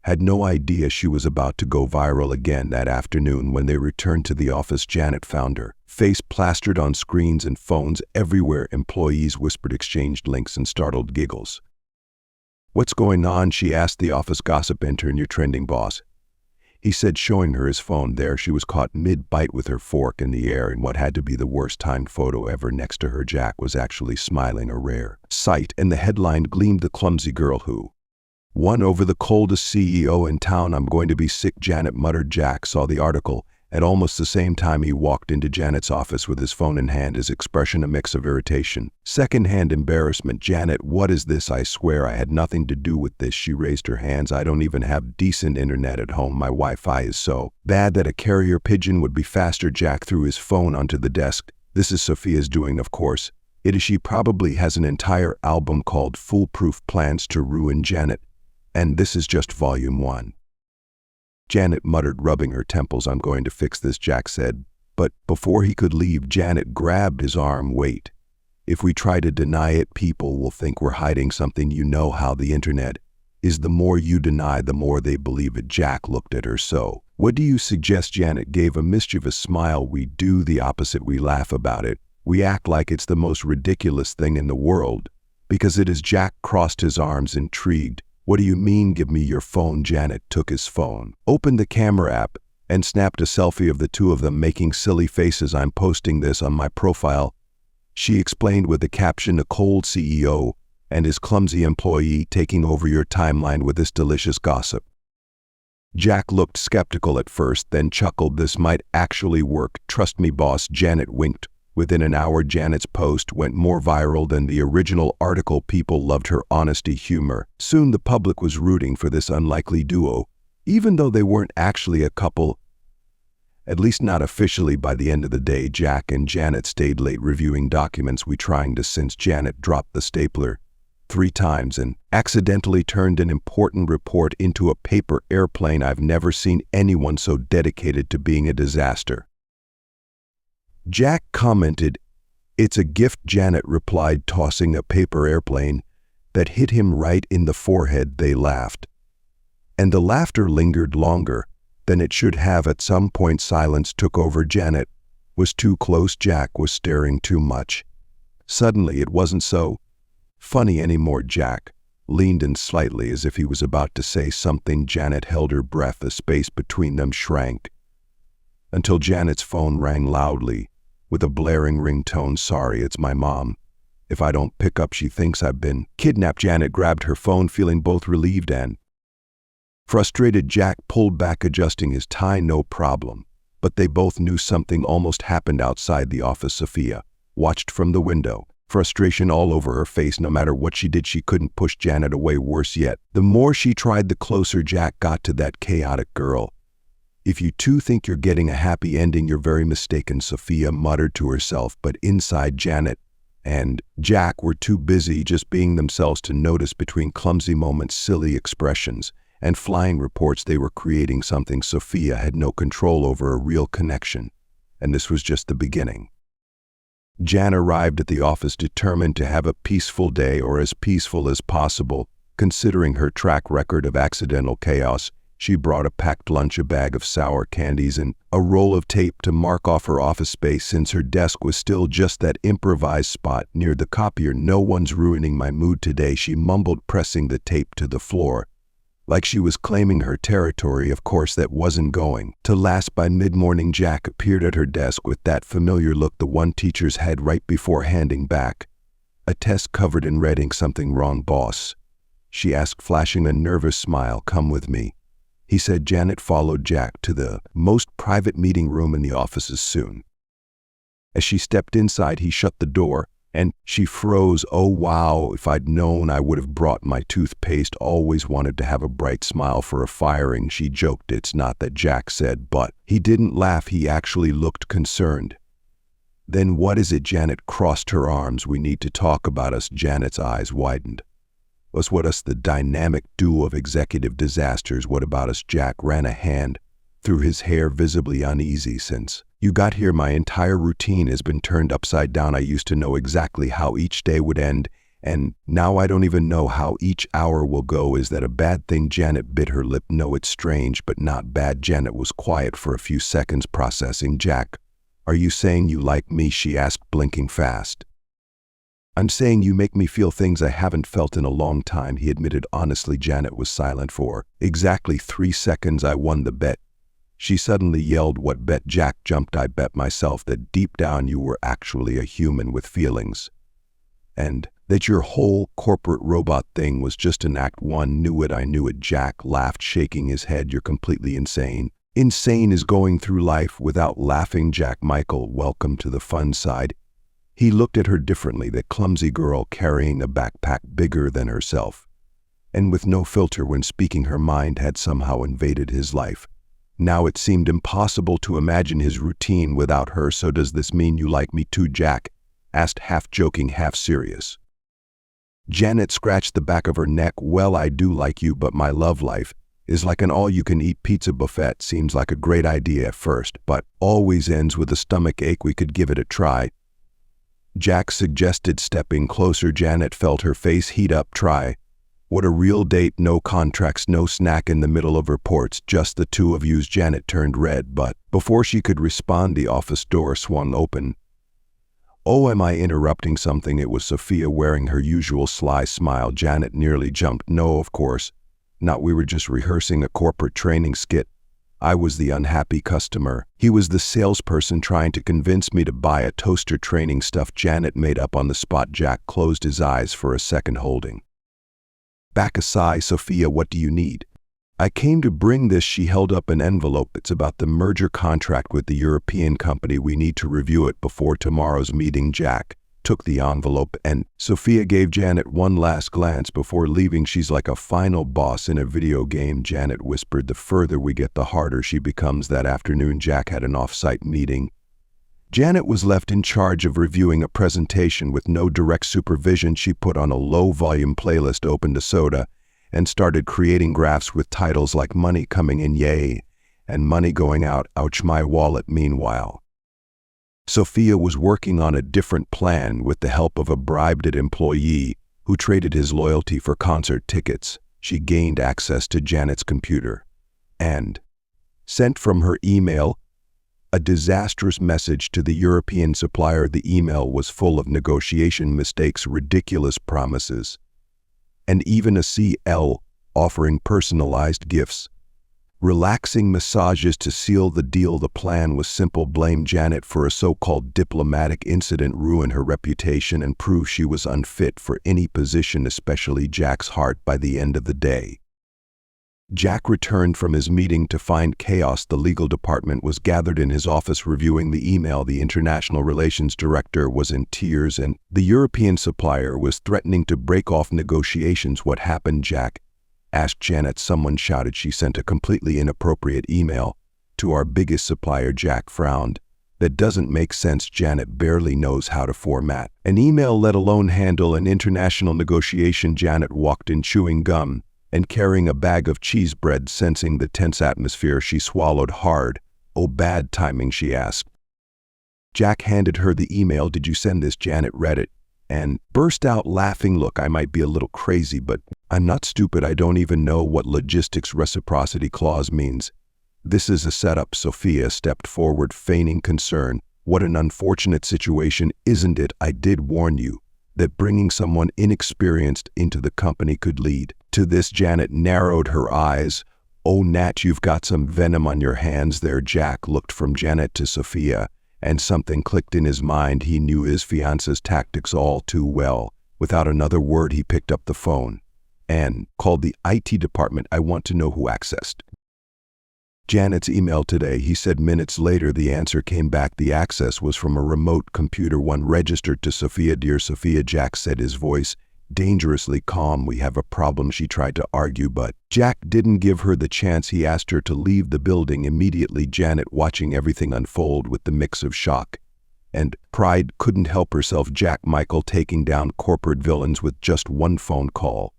had no idea she was about to go viral again. That afternoon when they returned to the office, Janet found her face plastered on screens and phones everywhere. Employees whispered, exchanged links, and startled giggles. What's going on? She asked the office gossip intern. Your trending boss, he said, showing her his phone. There she was, caught mid-bite with her fork in the air in what had to be the worst-timed photo ever. Next to her, Jack was actually smiling, a rare sight, and the headline gleamed, the clumsy girl who won over the coldest CEO in town. I'm going to be sick, Janet muttered. Jack saw the article at almost the same time. He walked into Janet's office with his phone in hand, his expression a mix of irritation, secondhand embarrassment. Janet, what is this? I swear I had nothing to do with this. She raised her hands. I don't even have decent internet at home. My Wi-Fi is so bad that a carrier pigeon would be faster. Jack threw his phone onto the desk. This is Sophia's doing, of course. It is. She probably has an entire album called Foolproof Plans to Ruin Janet. And this is just volume 1. Janet muttered, rubbing her temples. I'm going to fix this, Jack said. But before he could leave, Janet grabbed his arm. Wait. If we try to deny it, people will think we're hiding something. You know how the internet is. The more you deny, the more they believe it. Jack looked at her. So, what do you suggest? Janet gave a mischievous smile. We do the opposite. We laugh about it. We act like it's the most ridiculous thing in the world. Because it is. Jack crossed his arms, intrigued. What do you mean? Give me your phone. Janet took his phone, opened the camera app, and snapped a selfie of the two of them making silly faces. I'm posting this on my profile, she explained with the caption, a cold CEO and his clumsy employee taking over your timeline with this delicious gossip. Jack looked skeptical at first, then chuckled. This might actually work. Trust me, boss. Janet winked. Within an hour, Janet's post went more viral than the original article. People loved her honesty, humor. Soon the public was rooting for this unlikely duo, even though they weren't actually a couple, at least not officially. By the end of the day, Jack and Janet stayed late reviewing documents. We trying to, since Janet dropped the stapler 3 times and accidentally turned an important report into a paper airplane. I've never seen anyone so dedicated to being a disaster. Jack commented, it's a gift. Janet replied, tossing a paper airplane that hit him right in the forehead. They laughed, and the laughter lingered longer than it should have. At some point, silence took over. Janet was too close. Jack was staring too much. Suddenly, it wasn't so funny anymore. Jack leaned in slightly as if he was about to say something. Janet held her breath. The space between them shrank until Janet's phone rang loudly with a blaring ringtone. Sorry, it's my mom. If I don't pick up, she thinks I've been kidnapped. Janet grabbed her phone, feeling both relieved and frustrated. Jack pulled back, adjusting his tie. No problem. But they both knew something almost happened outside the office. Sophia watched from the window, frustration all over her face. No matter what she did, she couldn't push Janet away. Worse yet, the more she tried, the closer Jack got to that chaotic girl. If you two think you're getting a happy ending, you're very mistaken, Sophia muttered to herself. But inside, Janet and Jack were too busy just being themselves to notice. Between clumsy moments, silly expressions, and flying reports, they were creating something Sophia had no control over, a real connection. And this was just the beginning. Jan arrived at the office determined to have a peaceful day, or as peaceful as possible, considering her track record of accidental chaos. She brought a packed lunch, a bag of sour candies, and a roll of tape to mark off her office space, since her desk was still just that improvised spot near the copier. No one's ruining my mood today, she mumbled, pressing the tape to the floor, like she was claiming her territory. Of course, that wasn't going to last. By mid-morning, Jack appeared at her desk with that familiar look the one teachers had right before handing back a test covered in red ink. Something wrong, boss? She asked, flashing a nervous smile. Come with me, he said. Janet followed Jack to the most private meeting room in the offices. Soon as she stepped inside, he shut the door, And she froze. Oh wow, if I'd known I would have brought my toothpaste. Always wanted to have a bright smile for a firing, she joked. It's not that, Jack said, but he didn't laugh. He actually looked concerned. Then what is it? Janet crossed her arms. We need to talk about us. Janet's eyes widened. What us, the dynamic duo of executive disasters? What about us? Jack ran a hand through his hair, visibly uneasy. Since you got here, my entire routine has been turned upside down. I used to know exactly how each day would end, and now I don't even know how each hour will go. Is that a bad thing? Janet bit her lip. No, it's strange, but not bad. Janet was quiet for a few seconds, processing. Jack, are you saying you like me? She asked, blinking fast. I'm saying you make me feel things I haven't felt in a long time, he admitted honestly. Janet was silent for exactly 3 seconds. I won the bet, she suddenly yelled. What bet? Jack jumped. I bet myself that deep down you were actually a human with feelings, and that your whole corporate robot thing was just an act. One knew it. I knew it. Jack laughed, shaking his head. You're completely insane. Insane is going through life without laughing. Jack, Michael, welcome to the fun side. He looked at her differently, that clumsy girl carrying a backpack bigger than herself, and with no filter when speaking. Her mind had somehow invaded his life. Now it seemed impossible to imagine his routine without her. So does this mean you like me too? Jack asked, half joking, half serious. Janet scratched the back of her neck. Well, I do like you, but my love life is like an all-you-can-eat pizza buffet. Seems like a great idea at first, but always ends with a stomach ache. We could give it a try, Jack suggested, stepping closer. Janet felt her face heat up. Try? What, a real date? No contracts, no snack in the middle of reports, just the two of yous. Janet turned red, but before she could respond, the office door swung open. Oh, am I interrupting something? It was Sophia, wearing her usual sly smile. Janet nearly jumped. No, of course not. We were just rehearsing a corporate training skit. I was the unhappy customer. He was the salesperson trying to convince me to buy a toaster. Training stuff, Janet made up on the spot. Jack closed his eyes for a second, holding back a sigh. Sophia, what do you need? I came to bring this. She held up an envelope. It's about the merger contract with the European company. We need to review it before tomorrow's meeting. Jack took the envelope, and Sophia gave Janet one last glance before leaving. She's like a final boss in a video game, Janet whispered. The further we get, the harder she becomes. That afternoon, Jack had an off-site meeting. Janet was left in charge of reviewing a presentation with no direct supervision. She put on a low-volume playlist, opened a soda, and started creating graphs with titles like money coming in, yay, and money going out, ouch, my wallet. Meanwhile, Sophia was working on a different plan with the help of a bribed employee who traded his loyalty for concert tickets. She gained access to Janet's computer and sent from her email a disastrous message to the European supplier. The email was full of negotiation mistakes, ridiculous promises, and even a CL offering personalized gifts, relaxing massages to seal the deal. The plan was simple: blame Janet for a so-called diplomatic incident, ruin her reputation, and prove she was unfit for any position, especially Jack's heart. By the end of the day, Jack returned from his meeting to find chaos. The legal department was gathered in his office reviewing the email. The international relations director was in tears, and the European supplier was threatening to break off negotiations. What happened, Jack asked Janet. Someone shouted she sent a completely inappropriate email to our biggest supplier. Jack frowned. That doesn't make sense. Janet barely knows how to format an email, let alone handle an international negotiation. Janet walked in, chewing gum and carrying a bag of cheese bread. Sensing the tense atmosphere, she swallowed hard. Oh, bad timing, she asked. Jack handed her the email. Did you send this? Janet read it and burst out laughing. Look, I might be a little crazy, but I'm not stupid. I don't even know what logistics reciprocity clause means. This is a setup. Sophia stepped forward, feigning concern. What an unfortunate situation, isn't it? I did warn you that bringing someone inexperienced into the company could lead to this. Janet narrowed her eyes. Oh, Nat, you've got some venom on your hands there. Jack looked from Janet to Sophia, and something clicked in his mind. He knew his fiancée's tactics all too well. Without another word, he picked up the phone and called the IT department. I want to know who accessed Janet's email today, he said. Minutes later, the answer came back. The access was from a remote computer, one registered to Sophia. Dear Sophia, Jack said, his voice dangerously calm. We have a problem, she tried to argue, but Jack didn't give her the chance. He asked her to leave the building immediately. Janet, watching everything unfold with the mix of shock and pride, couldn't help herself. Jack Michael taking down corporate villains with just one phone call.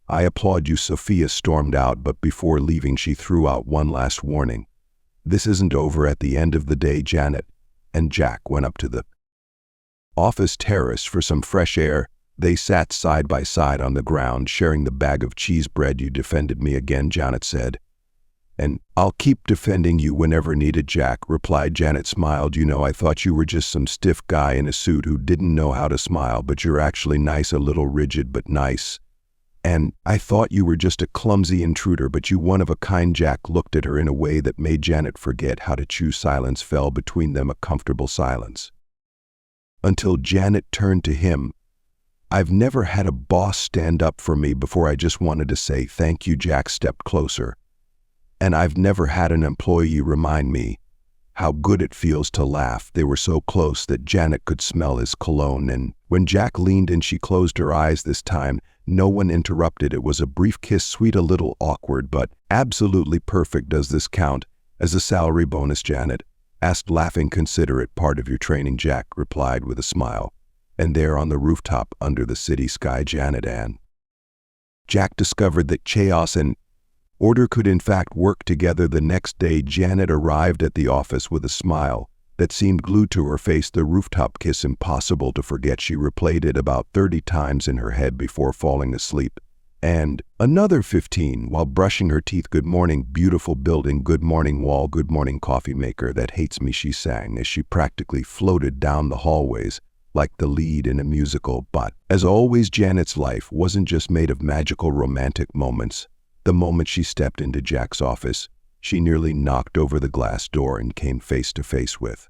I applaud you, Sophia stormed out, but before leaving she threw out one last warning. This isn't over. At the end of the day, Janet and Jack went up to the office terrace for some fresh air. They sat side by side on the ground, sharing the bag of cheese bread. You defended me again, Janet said. And I'll keep defending you whenever needed, Jack replied. Janet smiled. You know, I thought you were just some stiff guy in a suit who didn't know how to smile, but you're actually nice, a little rigid, but nice. And I thought you were just a clumsy intruder, but you one of a kind. Jack looked at her in a way that made Janet forget how to choose. Silence fell between them, a comfortable silence. Until Janet turned to him. I've never had a boss stand up for me before. I just wanted to say thank you. Jack stepped closer. And I've never had an employee remind me how good it feels to laugh. They were so close that Janet could smell his cologne, and when Jack leaned in, she closed her eyes. This time, no one interrupted. It was a brief kiss, sweet, a little awkward, but absolutely perfect. Does this count as a salary bonus? Janet asked, laughing. Consider it part of your training, Jack replied with a smile. And there on the rooftop under the city sky, Janet and Jack discovered that chaos and order could in fact work together. The next day, Janet arrived at the office with a smile that seemed glued to her face. The rooftop kiss, impossible to forget. She replayed it about 30 times in her head before falling asleep. And another 15 while brushing her teeth. Good morning, beautiful building. Good morning, wall. Good morning, coffee maker that hates me, she sang as she practically floated down the hallways like the lead in a musical. But as always, Janet's life wasn't just made of magical romantic moments. The moment she stepped into Jack's office, she nearly knocked over the glass door and came face to face with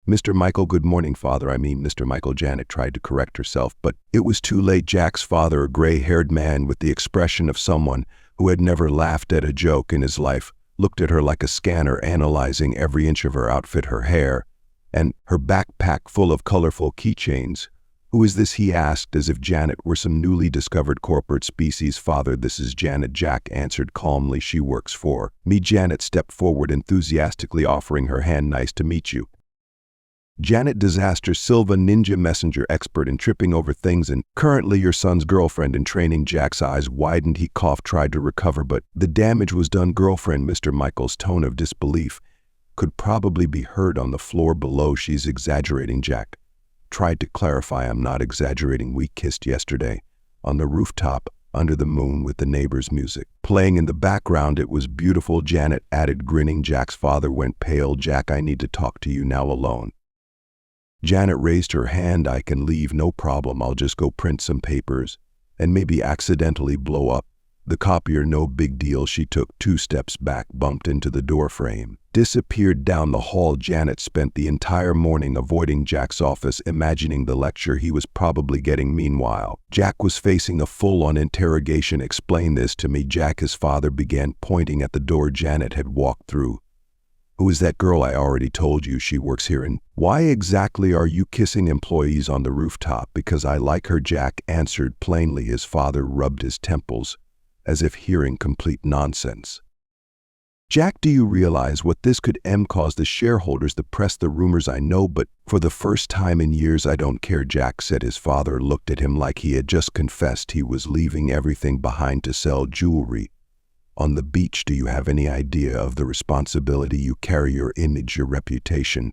Mr. Michael. Good morning, father. I mean, Mr. Michael. Janet tried to correct herself, but it was too late. Jack's father, a gray-haired man with the expression of someone who had never laughed at a joke in his life, looked at her like a scanner, analyzing every inch of her outfit, her hair, and her backpack full of colorful keychains. Who is this? He asked, as if Janet were some newly discovered corporate species. Father, this is Janet, Jack answered calmly. She works for me. Janet stepped forward, enthusiastically offering her hand. Nice to meet you. Janet, Disaster Silva, ninja messenger expert in tripping over things and currently your son's girlfriend in training. Jack's eyes widened. He coughed, tried to recover, but the damage was done. Girlfriend? Mr. Michael's tone of disbelief could probably be heard on the floor below. She's exaggerating, Jack tried to clarify. I'm not exaggerating. We kissed yesterday on the rooftop under the moon with the neighbor's music playing in the background. It was beautiful, Janet added, grinning. Jack's father went pale. Jack, I need to talk to you now alone. Janet raised her hand. I can leave, no problem. I'll just go print some papers and maybe accidentally blow up the copier. No big deal. She took 2 steps back, bumped into the door frame, disappeared down the hall. Janet spent the entire morning avoiding Jack's office, imagining the lecture he was probably getting. Meanwhile, Jack was facing a full-on interrogation. Explain this to me, Jack, his father began, pointing at the door Janet had walked through. Who is that girl? I already told you she works here. And why exactly are you kissing employees on the rooftop? Because I like her, Jack answered plainly. His father rubbed his temples as if hearing complete nonsense. Jack, do you realize what this could cause the shareholders, the press, the rumors? I know, but for the first time in years, I don't care, Jack said. His father looked at him like he had just confessed he was leaving everything behind to sell jewelry on the beach. Do you have any idea of the responsibility you carry? Your image, your reputation.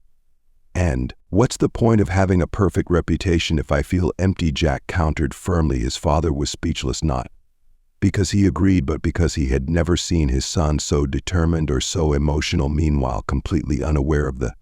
And what's the point of having a perfect reputation if I feel empty? Jack countered firmly. His father was speechless, not because he agreed, but because he had never seen his son so determined or so emotional. Meanwhile, completely unaware of the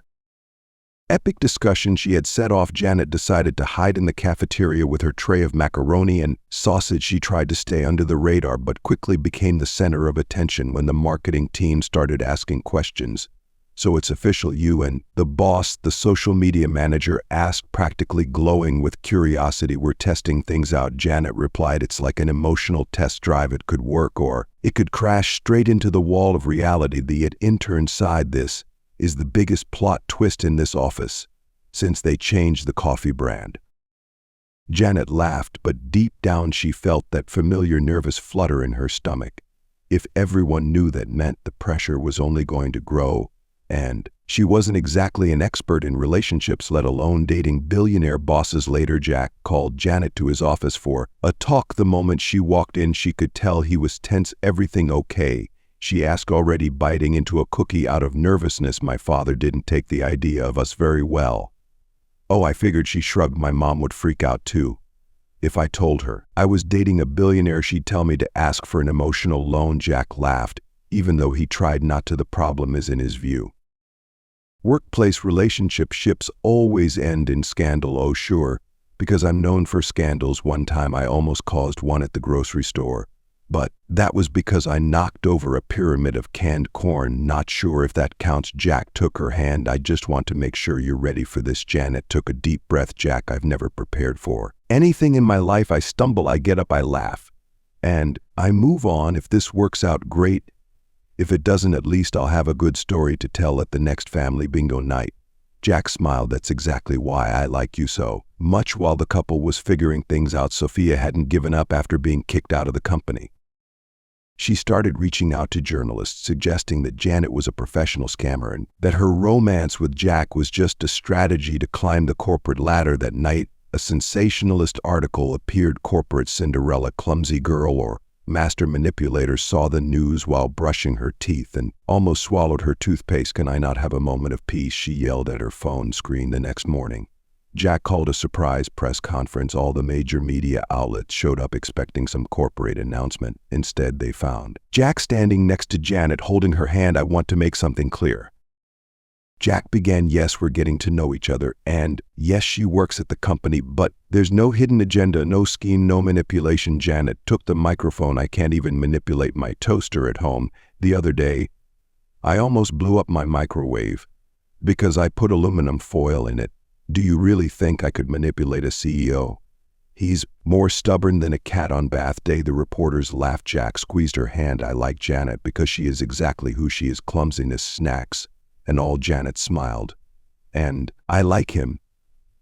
epic discussion she had set off, Janet decided to hide in the cafeteria with her tray of macaroni and sausage. She tried to stay under the radar, but quickly became the center of attention when the marketing team started asking questions. "So it's official, you and the boss," the social media manager asked, practically glowing with curiosity. "We're testing things out," Janet replied. "It's like an emotional test drive. It could work or it could crash straight into the wall of reality." The intern sighed. "This is the biggest plot twist in this office since they changed the coffee brand." Janet laughed, but deep down she felt that familiar nervous flutter in her stomach. If everyone knew, that meant the pressure was only going to grow, and she wasn't exactly an expert in relationships, let alone dating billionaire bosses. Later, Jack called Janet to his office for a talk. The moment she walked in, she could tell he was tense. "Everything okay?" she asked, already biting into a cookie out of nervousness. "My father didn't take the idea of us very well." "Oh, I figured," she shrugged. "My mom would freak out too. If I told her I was dating a billionaire, she'd tell me to ask for an emotional loan." Jack laughed, even though he tried not to. "The problem is, in his view, workplace relationships always end in scandal." "Oh, sure, because I'm known for scandals. One time I almost caused one at the grocery store, but that was because I knocked over a pyramid of canned corn." "Not sure if that counts." Jack took her hand. "I just want to make sure you're ready for this." Janet took a deep breath. "Jack, I've never prepared for anything in my life. I stumble, I get up, I laugh, and I move on. If this works out, great. If it doesn't, at least I'll have a good story to tell at the next family bingo night." Jack smiled. "That's exactly why I like you so much." While the couple was figuring things out, Sophia hadn't given up. After being kicked out of the company, she started reaching out to journalists, suggesting that Janet was a professional scammer and that her romance with Jack was just a strategy to climb the corporate ladder. That night, a sensationalist article appeared. "Corporate Cinderella, clumsy girl or master manipulator, saw the news while brushing her teeth and almost swallowed her toothpaste. Can I not have a moment of peace?" she yelled at her phone screen. The next morning, Jack called a surprise press conference. All the major media outlets showed up expecting some corporate announcement. Instead, they found Jack standing next to Janet, holding her hand. "I want to make something clear," Jack began. "Yes, we're getting to know each other, and yes, she works at the company, but there's no hidden agenda, no scheme, no manipulation." Janet took the microphone. "I can't even manipulate my toaster at home. The other day, I almost blew up my microwave because I put aluminum foil in it. Do you really think I could manipulate a CEO? He's more stubborn than a cat on bath day." The reporters laughed. Jack squeezed her hand. "I like Janet because she is exactly who she is. Clumsiness, snacks, and all." Janet smiled. "And I like him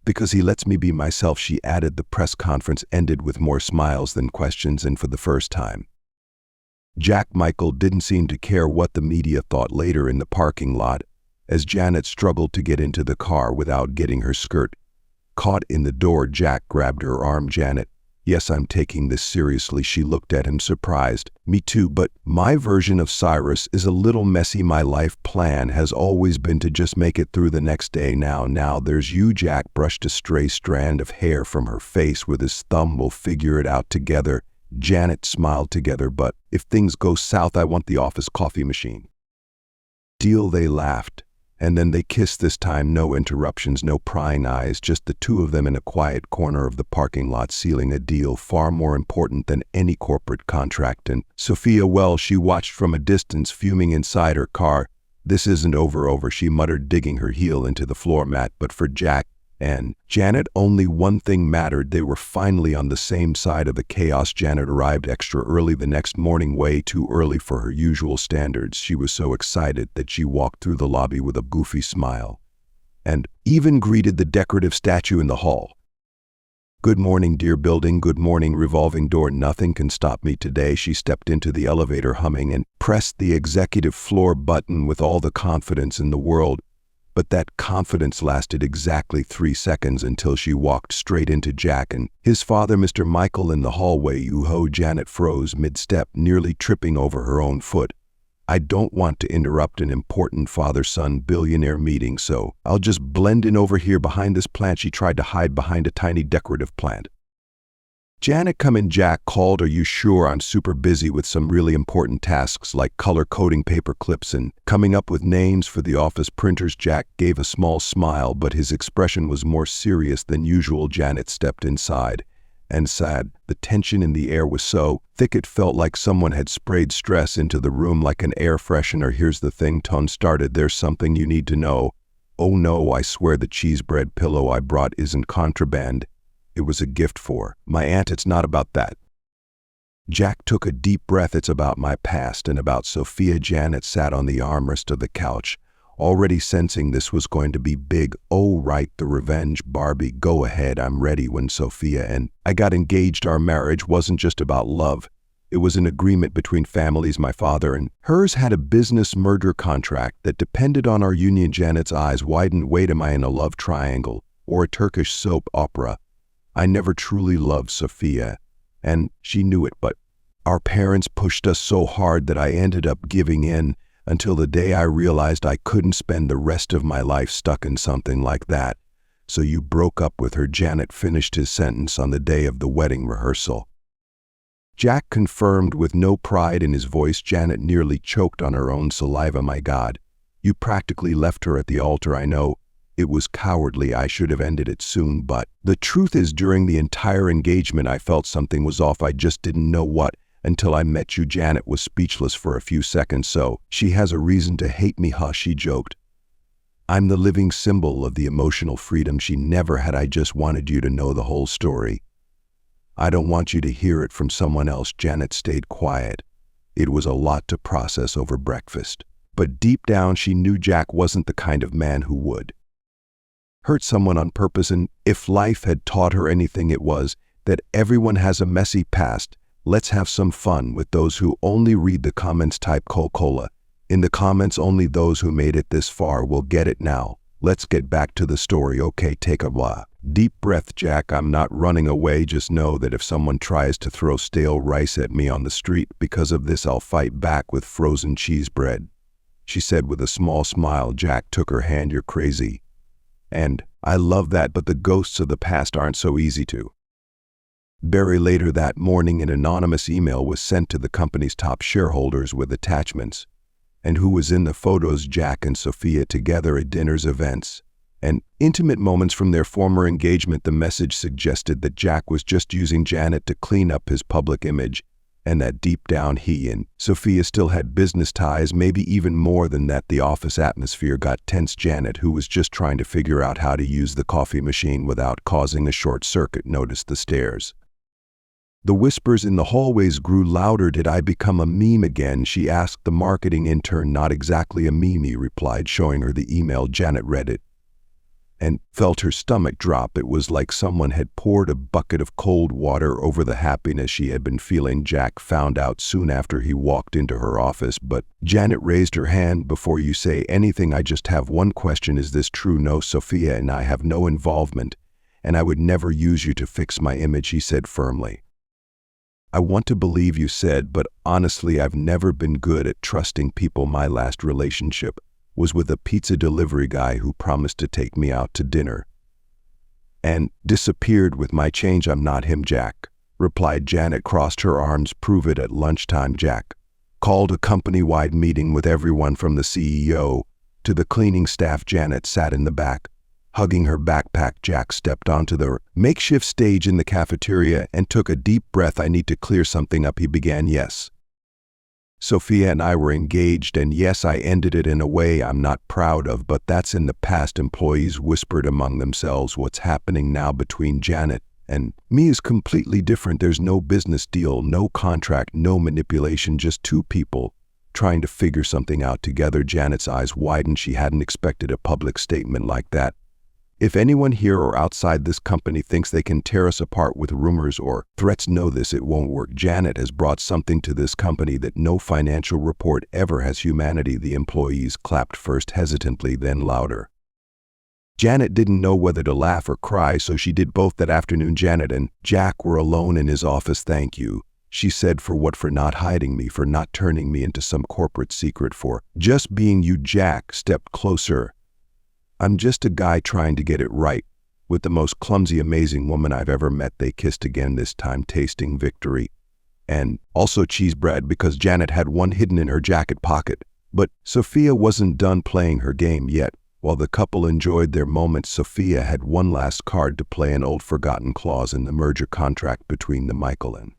because he lets me be myself," she added. The press conference ended with more smiles than questions, and for the first time, Jack Michael didn't seem to care what the media thought. Later, in the parking lot, as Janet struggled to get into the car without getting her skirt caught in the door, Jack grabbed her arm. "Janet, yes, I'm taking this seriously." She looked at him surprised. "Me too, but my version of Cyrus is a little messy. My life plan has always been to just make it through the next day. Now there's you." Jack brushed a stray strand of hair from her face with his thumb. "We'll figure it out together." Janet smiled. "Together, but if things go south, I want the office coffee machine." "Deal." They laughed, and then they kissed. This time, no interruptions, no prying eyes, just the two of them in a quiet corner of the parking lot, sealing a deal far more important than any corporate contract. And Sophia, well, she watched from a distance, fuming inside her car. "This isn't over," she muttered, digging her heel into the floor mat. But for Jack and Janet, only one thing mattered. They were finally on the same side of the chaos. Janet arrived extra early the next morning, way too early for her usual standards. She was so excited that she walked through the lobby with a goofy smile and even greeted the decorative statue in the hall. "Good morning, dear building. Good morning, revolving door. Nothing can stop me today." She stepped into the elevator humming and pressed the executive floor button with all the confidence in the world. But that confidence lasted exactly 3 seconds until she walked straight into Jack and his father, Mr. Michael, in the hallway. "Yoo-ho!" Janet froze mid-step, nearly tripping over her own foot. "I don't want to interrupt an important father-son billionaire meeting, so I'll just blend in over here behind this plant." She tried to hide behind a tiny decorative plant. "Janet, come in," Jack called. "Are you sure? I'm super busy with some really important tasks like color-coding paper clips and coming up with names for the office printers." Jack gave a small smile, but his expression was more serious than usual. Janet stepped inside and sad. The tension in the air was so thick it felt like someone had sprayed stress into the room like an air freshener. Here's the thing, Ton started. There's something you need to know. Oh no, I swear the cheese bread pillow I brought isn't contraband. It was a gift for my aunt. It's not about that. Jack took a deep breath. It's about my past and about Sophia. Janet sat on the armrest of the couch, already sensing this was going to be big. Oh right, the revenge. Barbie, go ahead, I'm ready. When Sophia and I got engaged, our marriage wasn't just about love. It was an agreement between families. My father and hers had a business merger contract that depended on our union. Janet's eyes widened. Wait, am I in a love triangle or a Turkish soap opera? I never truly loved Sophia, and she knew it, but our parents pushed us so hard that I ended up giving in until the day I realized I couldn't spend the rest of my life stuck in something like that. So you broke up with her? Janet finished his sentence on the day of the wedding rehearsal. Jack confirmed with no pride in his voice. Janet nearly choked on her own saliva. My God, you practically left her at the altar. I know it was cowardly. I should have ended it soon, but the truth is during the entire engagement I felt something was off. I just didn't know what until I met you. Janet was speechless for a few seconds. So she has a reason to hate me, huh? She joked. I'm the living symbol of the emotional freedom she never had. I just wanted you to know the whole story. I don't want you to hear it from someone else. Janet stayed quiet. It was a lot to process over breakfast, but deep down she knew Jack wasn't the kind of man who would hurt someone on purpose. And if life had taught her anything, it was that everyone has a messy past. Let's have some fun with those who only read the comments. Type Coca-Cola in the comments. Only those who made it this far will get it. Now, let's get back to the story. Okay, take a deep breath, Jack. I'm not running away. Just know that if someone tries to throw stale rice at me on the street because of this, I'll fight back with frozen cheese bread, she said with a small smile. Jack took her hand. You're crazy. And I love that, but the ghosts of the past aren't so easy to bury. Later that morning, an anonymous email was sent to the company's top shareholders with attachments. And who was in the photos? Jack and Sophia together at dinners, events, and intimate moments from their former engagement. The message suggested that Jack was just using Janet to clean up his public image, and that deep down he and Sophia still had business ties, maybe even more than that. The office atmosphere got tense. Janet, who was just trying to figure out how to use the coffee machine without causing a short circuit, noticed the stares. The whispers in the hallways grew louder. Did I become a meme again? She asked the marketing intern. Not exactly a meme, he replied, showing her the email. Janet read it and felt her stomach drop. It was like someone had poured a bucket of cold water over the happiness she had been feeling. Jack found out soon after he walked into her office, but Janet raised her hand. Before you say anything, I just have one question. Is this true? No, Sophia and I have no involvement, and I would never use you to fix my image, he said firmly. I want to believe you said, but honestly, I've never been good at trusting people. My last relationship was with a pizza delivery guy who promised to take me out to dinner and disappeared with my change. I'm not him, Jack replied. Janet crossed her arms. Prove it. At lunchtime, Jack called a company-wide meeting with everyone from the CEO to the cleaning staff. Janet sat in the back, hugging her backpack. Jack stepped onto the makeshift stage in the cafeteria and took a deep breath. I need to clear something up, he began. Yes, Sophia and I were engaged, and yes, I ended it in a way I'm not proud of, but that's in the past. Employees whispered among themselves. What's happening now between Janet and me is completely different. There's no business deal, no contract, no manipulation, just two people trying to figure something out together. Janet's eyes widened. She hadn't expected a public statement like that. If anyone here or outside this company thinks they can tear us apart with rumors or threats, know this, it won't work. Janet has brought something to this company that no financial report ever has. Humanity. The employees clapped, first hesitantly, then louder. Janet didn't know whether to laugh or cry, so she did both that afternoon. Janet and Jack were alone in his office. Thank you, she said. For what? For not hiding me, for not turning me into some corporate secret, for just being you. Jack stepped closer. I'm just a guy trying to get it right with the most clumsy, amazing woman I've ever met. They kissed again, this time tasting victory and also cheese bread, because Janet had one hidden in her jacket pocket. But Sophia wasn't done playing her game yet. While the couple enjoyed their moment, Sophia had one last card to play, an old forgotten clause in the merger contract between the Michael and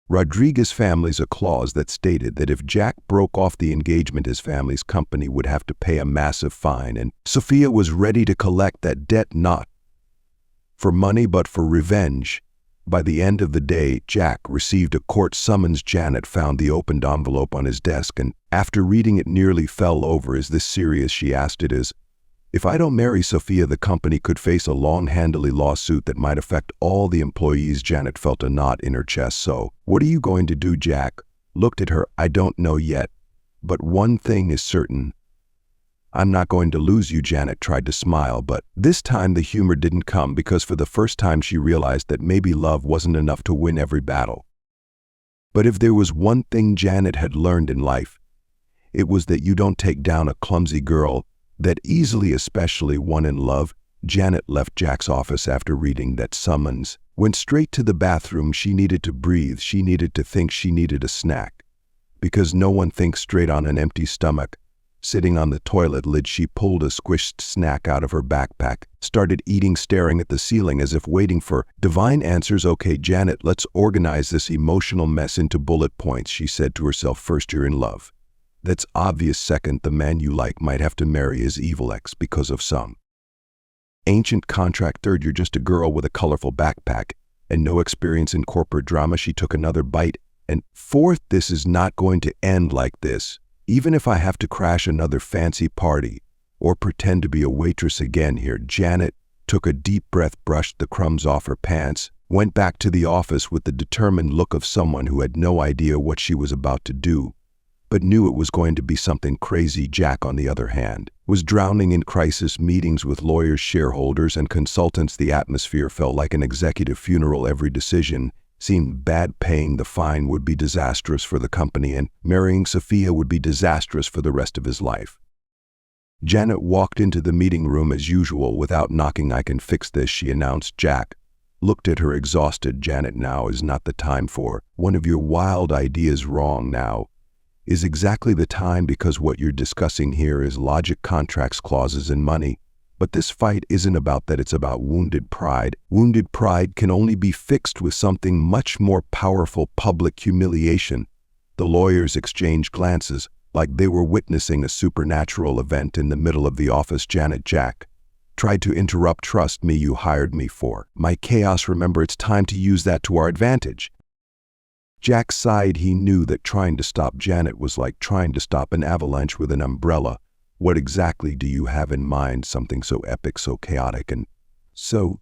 Rodriguez families, a clause that stated that if Jack broke off the engagement, his family's company would have to pay a massive fine, and Sophia was ready to collect that debt, not for money but for revenge. By the end of the day, Jack received a court summons. Janet found the opened envelope on his desk, and after reading it nearly fell over. "Is this serious?" she asked. "It is. If I don't marry Sophia, the company could face a long-handly lawsuit that might affect all the employees." Janet felt a knot in her chest. "So, what are you going to do?" Jack looked at her. "I don't know yet, but one thing is certain. I'm not going to lose you." Janet tried to smile, but this time the humor didn't come, because for the first time she realized that maybe love wasn't enough to win every battle. But if there was one thing Janet had learned in life, it was that you don't take down a clumsy girl that easily, especially one in love. Janet left Jack's office after reading that summons, went straight to the bathroom. She needed to breathe, she needed to think, she needed a snack. Because no one thinks straight on an empty stomach. Sitting on the toilet lid, she pulled a squished snack out of her backpack, started eating, staring at the ceiling as if waiting for divine answers. "Okay, Janet, let's organize this emotional mess into bullet points," she said to herself. "First, you're in love. That's obvious. Second, the man you like might have to marry his evil ex because of some ancient contract. Third, you're just a girl with a colorful backpack and no experience in corporate drama." She took another bite. "And fourth, this is not going to end like this. Even if I have to crash another fancy party or pretend to be a waitress again here." Janet took a deep breath, brushed the crumbs off her pants, went back to the office with the determined look of someone who had no idea what she was about to do, but knew it was going to be something crazy. Jack, on the other hand, was drowning in crisis meetings with lawyers, shareholders, and consultants. The atmosphere felt like an executive funeral. Every decision seemed bad. Paying the fine would be disastrous for the company, and marrying Sophia would be disastrous for the rest of his life. Janet walked into the meeting room as usual without knocking. "I can fix this," she announced. Jack looked at her, exhausted. "Janet, now is not the time for one of your wild ideas. Wrong. Now is exactly the time, because what you're discussing here is logic, contracts, clauses, and money. But this fight isn't about that, it's about wounded pride. Wounded pride can only be fixed with something much more powerful: public humiliation." The lawyers exchanged glances, like they were witnessing a supernatural event in the middle of the office. Jack tried to interrupt. "Trust me, you hired me for my chaos. Remember, it's time to use that to our advantage." Jack sighed. He knew that trying to stop Janet was like trying to stop an avalanche with an umbrella. "What exactly do you have in mind?" "Something so epic, so chaotic, and so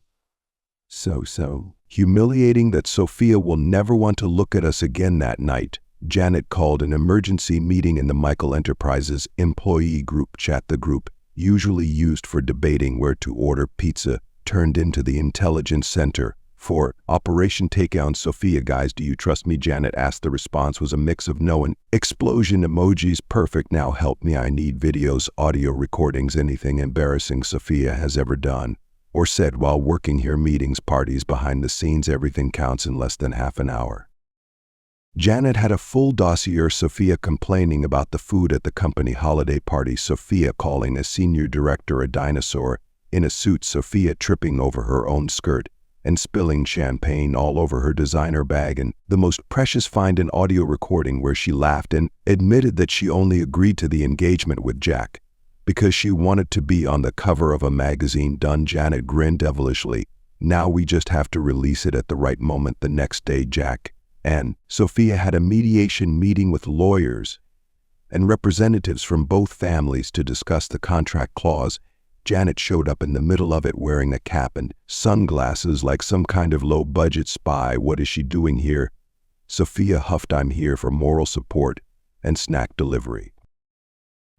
humiliating that Sophia will never want to look at us again." That night, Janet called an emergency meeting in the Michael Enterprises employee group chat. The group, usually used for debating where to order pizza, turned into the intelligence center for Operation Takedown. "Sophia, guys, do you trust me?" Janet asked. The response was a mix of no and explosion emojis. "Perfect. Now help me. I need videos, audio recordings, anything embarrassing Sophia has ever done or said while working here. Meetings, parties, behind the scenes, everything counts." In less than half an hour, Janet had a full dossier. Sophia complaining about the food at the company holiday party. Sophia calling a senior director a dinosaur in a suit. Sophia tripping over her own skirt and spilling champagne all over her designer bag, and the most precious find, an audio recording where she laughed and admitted that she only agreed to the engagement with Jack because she wanted to be on the cover of a magazine. "Done." Janet grinned devilishly. "Now we just have to release it at the right moment." The next day, Jack and Sophia had a mediation meeting with lawyers and representatives from both families to discuss the contract clause. Janet showed up in the middle of it wearing a cap and sunglasses like some kind of low-budget spy. "What is she doing here?" Sophia huffed. "I'm here for moral support and snack delivery."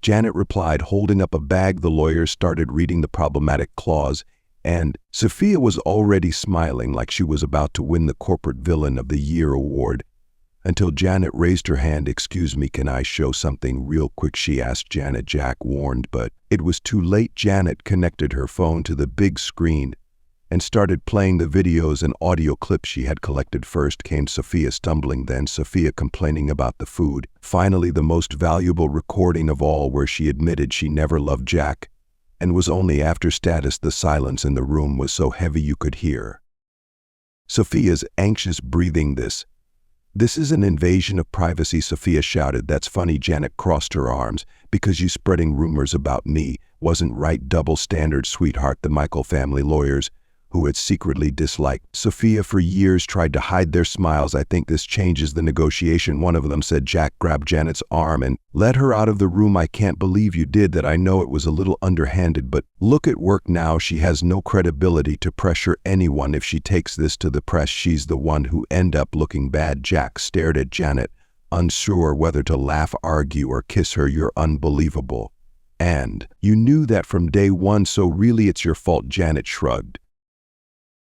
Janet replied, holding up a bag. The lawyers started reading the problematic clause, and Sophia was already smiling like she was about to win the Corporate Villain of the Year award, until Janet raised her hand. "Excuse me, can I show something real quick?" she asked Janet. Jack warned, but it was too late. Janet connected her phone to the big screen and started playing the videos and audio clips she had collected. First came Sophia stumbling, then Sophia complaining about the food. Finally, the most valuable recording of all, where she admitted she never loved Jack and was only after status the silence in the room was so heavy you could hear Sophia's anxious breathing. This is an invasion of privacy, Sophia shouted. That's funny. Janet crossed her arms. Because you spreading rumors about me wasn't right. Double standard, sweetheart. The Michael family lawyers, who had secretly disliked Sophia for years, tried to hide their smiles. I think this changes the negotiation, one of them said. Jack grabbed Janet's arm and led her out of the room. I can't believe you did that. I know it was a little underhanded, but look at work now. She has no credibility to pressure anyone. If she takes this to the press, she's the one who end up looking bad. Jack stared at Janet, unsure whether to laugh, argue, or kiss her. You're unbelievable. And you knew that from day one, so really it's your fault. Janet shrugged.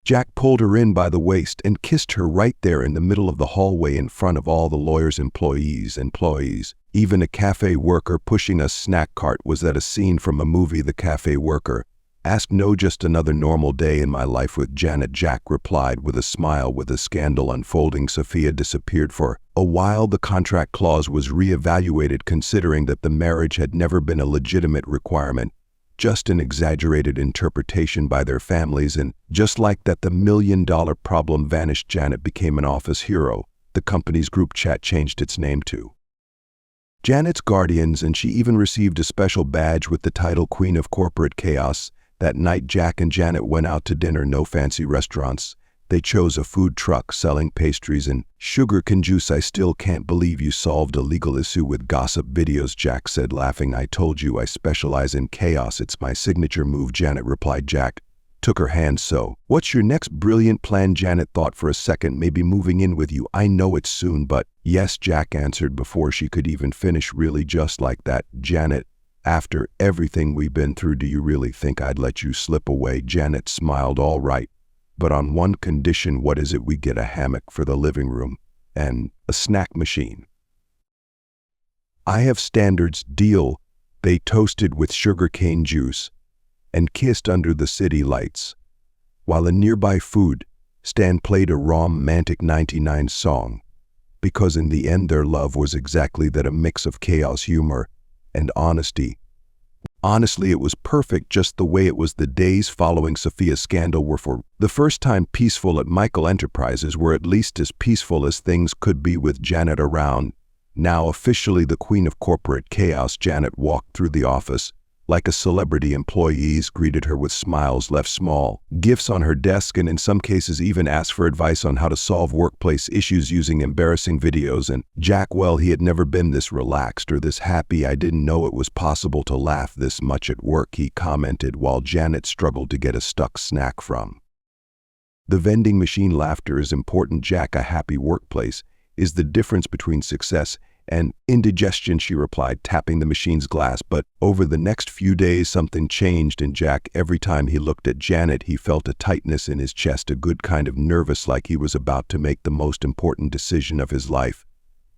Jack pulled her in by the waist and kissed her right there in the middle of the hallway in front of all the lawyer's employees, even a cafe worker pushing a snack cart. Was that a scene from a movie? The cafe worker asked. No, just another normal day in my life with Janet, Jack replied with a smile. With the scandal unfolding, Sophia disappeared for a while. The contract clause was reevaluated, considering that the marriage had never been a legitimate requirement, just an exaggerated interpretation by their families, and just like that, the $1 million problem vanished. Janet became an office hero. The company's group chat changed its name to Janet's Guardians, and she even received a special badge with the title Queen of Corporate Chaos. That night, Jack and Janet went out to dinner. No fancy restaurants. They chose a food truck selling pastries and sugar-cane juice. I still can't believe you solved a legal issue with gossip videos, Jack said, laughing. I told you I specialize in chaos. It's my signature move, Janet replied. Jack took her hand. So, what's your next brilliant plan? Janet thought for a second. Maybe moving in with you. I know it's soon, but yes, Jack answered before she could even finish. Really, just like that? Janet, after everything we've been through, do you really think I'd let you slip away? Janet smiled. All right, but on one condition. What is it? We get a hammock for the living room and a snack machine. I have standards. Deal. They toasted with sugarcane juice and kissed under the city lights, while a nearby food stand played a romantic 99 song, because in the end their love was exactly that, a mix of chaos, humor, and honesty. Honestly, it was perfect just the way it was. The days following Sophia's scandal were for the first time peaceful at Michael Enterprises, were at least as peaceful as things could be with Janet around. Now officially the queen of corporate chaos, Janet walked through the office like a celebrity. Employees greeted her with smiles, left small gifts on her desk, and in some cases even asked for advice on how to solve workplace issues using embarrassing videos. And Jack, well, he had never been this relaxed or this happy. I didn't know it was possible to laugh this much at work, he commented, while Janet struggled to get a stuck snack from the vending machine. Laughter is important, Jack. A happy workplace is the difference between success and indigestion, she replied, tapping the machine's glass. But over the next few days, something changed in Jack. Every time he looked at Janet, he felt a tightness in his chest, a good kind of nervous, like he was about to make the most important decision of his life.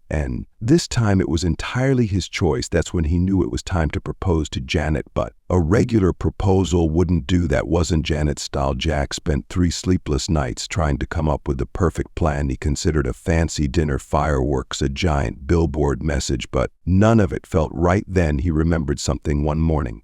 And this time it was entirely his choice. That's when he knew it was time to propose to Janet. But a regular proposal wouldn't do. That wasn't Janet's style. Jack spent 3 sleepless nights trying to come up with the perfect plan. He considered a fancy dinner, fireworks, a giant billboard message, but none of it felt right. Then he remembered something. One morning,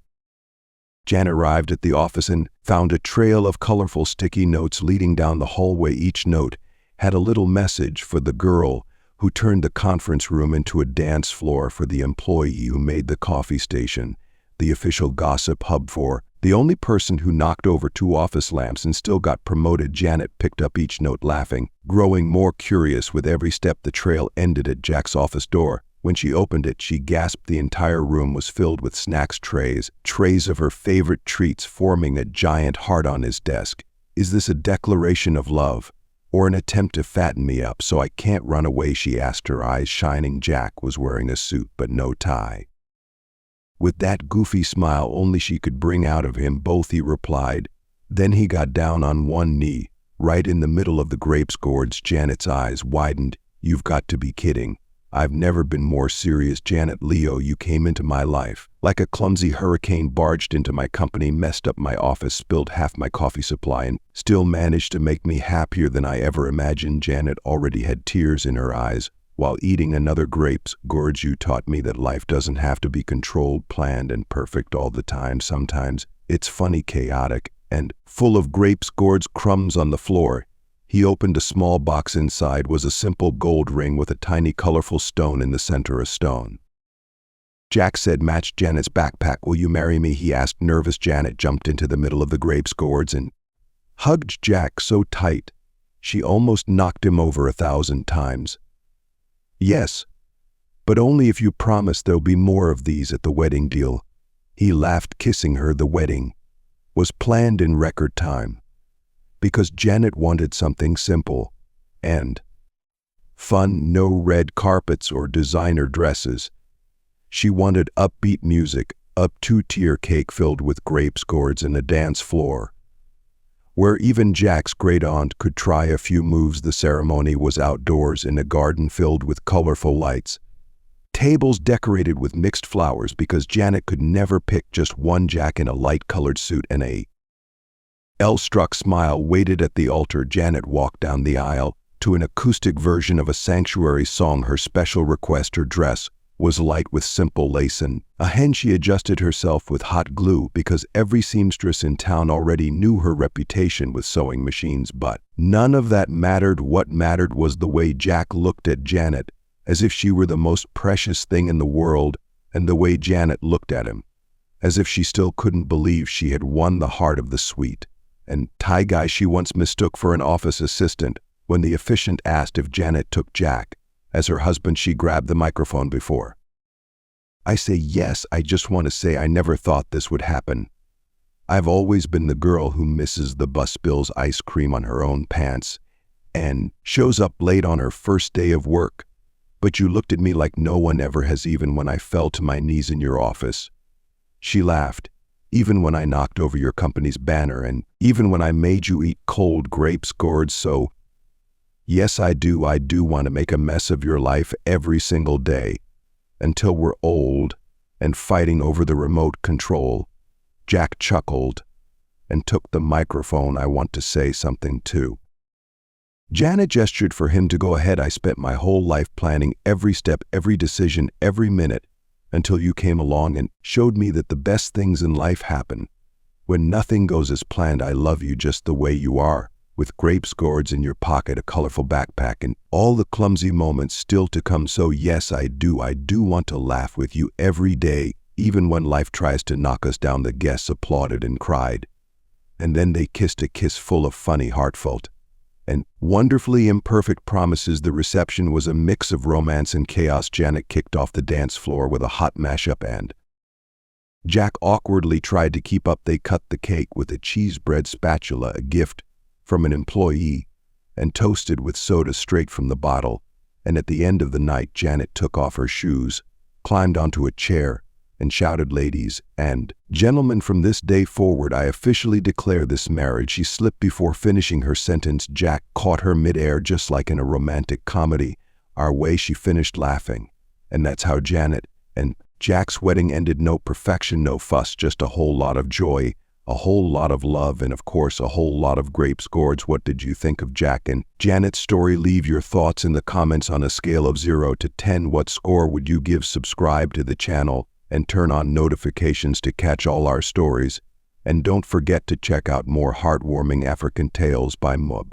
Janet arrived at the office and found a trail of colorful sticky notes leading down the hallway. Each note had a little message for the girl who turned the conference room into a dance floor, for the employee who made the coffee station the official gossip hub, for the only person who knocked over 2 office lamps and still got promoted. Janet picked up each note, laughing, growing more curious with every step. The trail ended at Jack's office door. When she opened it, she gasped. The entire room was filled with snacks trays of her favorite treats, forming a giant heart on his desk. Is this a declaration of love, or an attempt to fatten me up so I can't run away? She asked, her eyes shining. Jack was wearing a suit but no tie. With that goofy smile only she could bring out of him. Both, he replied. Then he got down on one knee, right in the middle of the grapes gourds. Janet's eyes widened. You've got to be kidding. I've never been more serious. Janet, Leo, you came into my life like a clumsy hurricane, barged into my company, messed up my office, spilled half my coffee supply, and still managed to make me happier than I ever imagined. Janet already had tears in her eyes while eating another grapes gourd. You taught me that life doesn't have to be controlled, planned, and perfect all the time. Sometimes It's funny, chaotic, and full of grapes, gourds, crumbs on the floor. He opened a small box. Inside was a simple gold ring with a tiny colorful stone in the center. A stone Jack said matched Janet's backpack. Will you marry me? He asked. Nervous Janet jumped into the middle of the grapes, gourds, and hugged Jack so tight she almost knocked him over 1,000 times. Yes, but only if you promise there'll be more of these at the wedding deal. He laughed, kissing her. The wedding was planned in record time because Janet wanted something simple and fun. No red carpets or designer dresses. She wanted upbeat music, a 2-tier cake filled with grapes, gourds, and a dance floor where even Jack's great-aunt could try a few moves. The ceremony was outdoors in a garden filled with colorful lights, tables decorated with mixed flowers because Janet could never pick just one. Jack in a light-colored suit and a L-struck smile waited at the altar. Janet walked down the aisle to an acoustic version of a sanctuary song. Her special request: her dress was light with simple lace and a hen. She adjusted herself with hot glue because every seamstress in town already knew her reputation with sewing machines. But none of that mattered. What mattered was the way Jack looked at Janet, as if she were the most precious thing in the world, and the way Janet looked at him, as if she still couldn't believe she had won the heart of the sweet and Thai guy she once mistook for an office assistant. When the officiant asked if Janet took Jack as her husband, she grabbed the microphone. Before I say yes, I just want to say I never thought this would happen. I've always been the girl who misses the bus, spills ice cream on her own pants, and shows up late on her first day of work. But you looked at me like no one ever has, even when I fell to my knees in your office. She laughed. Even when I knocked over your company's banner, and even when I made you eat cold grapes, gourds. So yes, I do want to make a mess of your life every single day until we're old and fighting over the remote control. Jack chuckled and took the microphone. I want to say something too. Janet gestured for him to go ahead. I spent my whole life planning every step, every decision, every minute, until you came along and showed me that the best things in life happen when nothing goes as planned. I love you just the way you are, with grapes, gourds in your pocket, a colorful backpack, and all the clumsy moments still to come. So yes, I do want to laugh with you every day, even when life tries to knock us down. The guests applauded and cried, and then they kissed, a kiss full of funny, heartfelt, and wonderfully imperfect promises. The reception was a mix of romance and chaos. Janet kicked off the dance floor with a hot mashup, and Jack awkwardly tried to keep up. They cut the cake with a cheese bread spatula, a gift from an employee, and toasted with soda straight from the bottle. And at the end of the night, Janet took off her shoes, climbed onto a chair, and shouted, "Ladies and gentlemen, from this day forward, I officially declare this marriage." She slipped before finishing her sentence. Jack caught her midair, just like in a romantic comedy. "Our way," she finished, laughing. And that's how Janet and Jack's wedding ended. No perfection, no fuss, just a whole lot of joy, a whole lot of love, and of course a whole lot of grapes, gourds. What did you think of Jack and Janet's story? Leave your thoughts in the comments. On a scale of 0 to 10, what score would you give? Subscribe to the channel and turn on notifications to catch all our stories. And don't forget to check out more heartwarming African tales by Mub.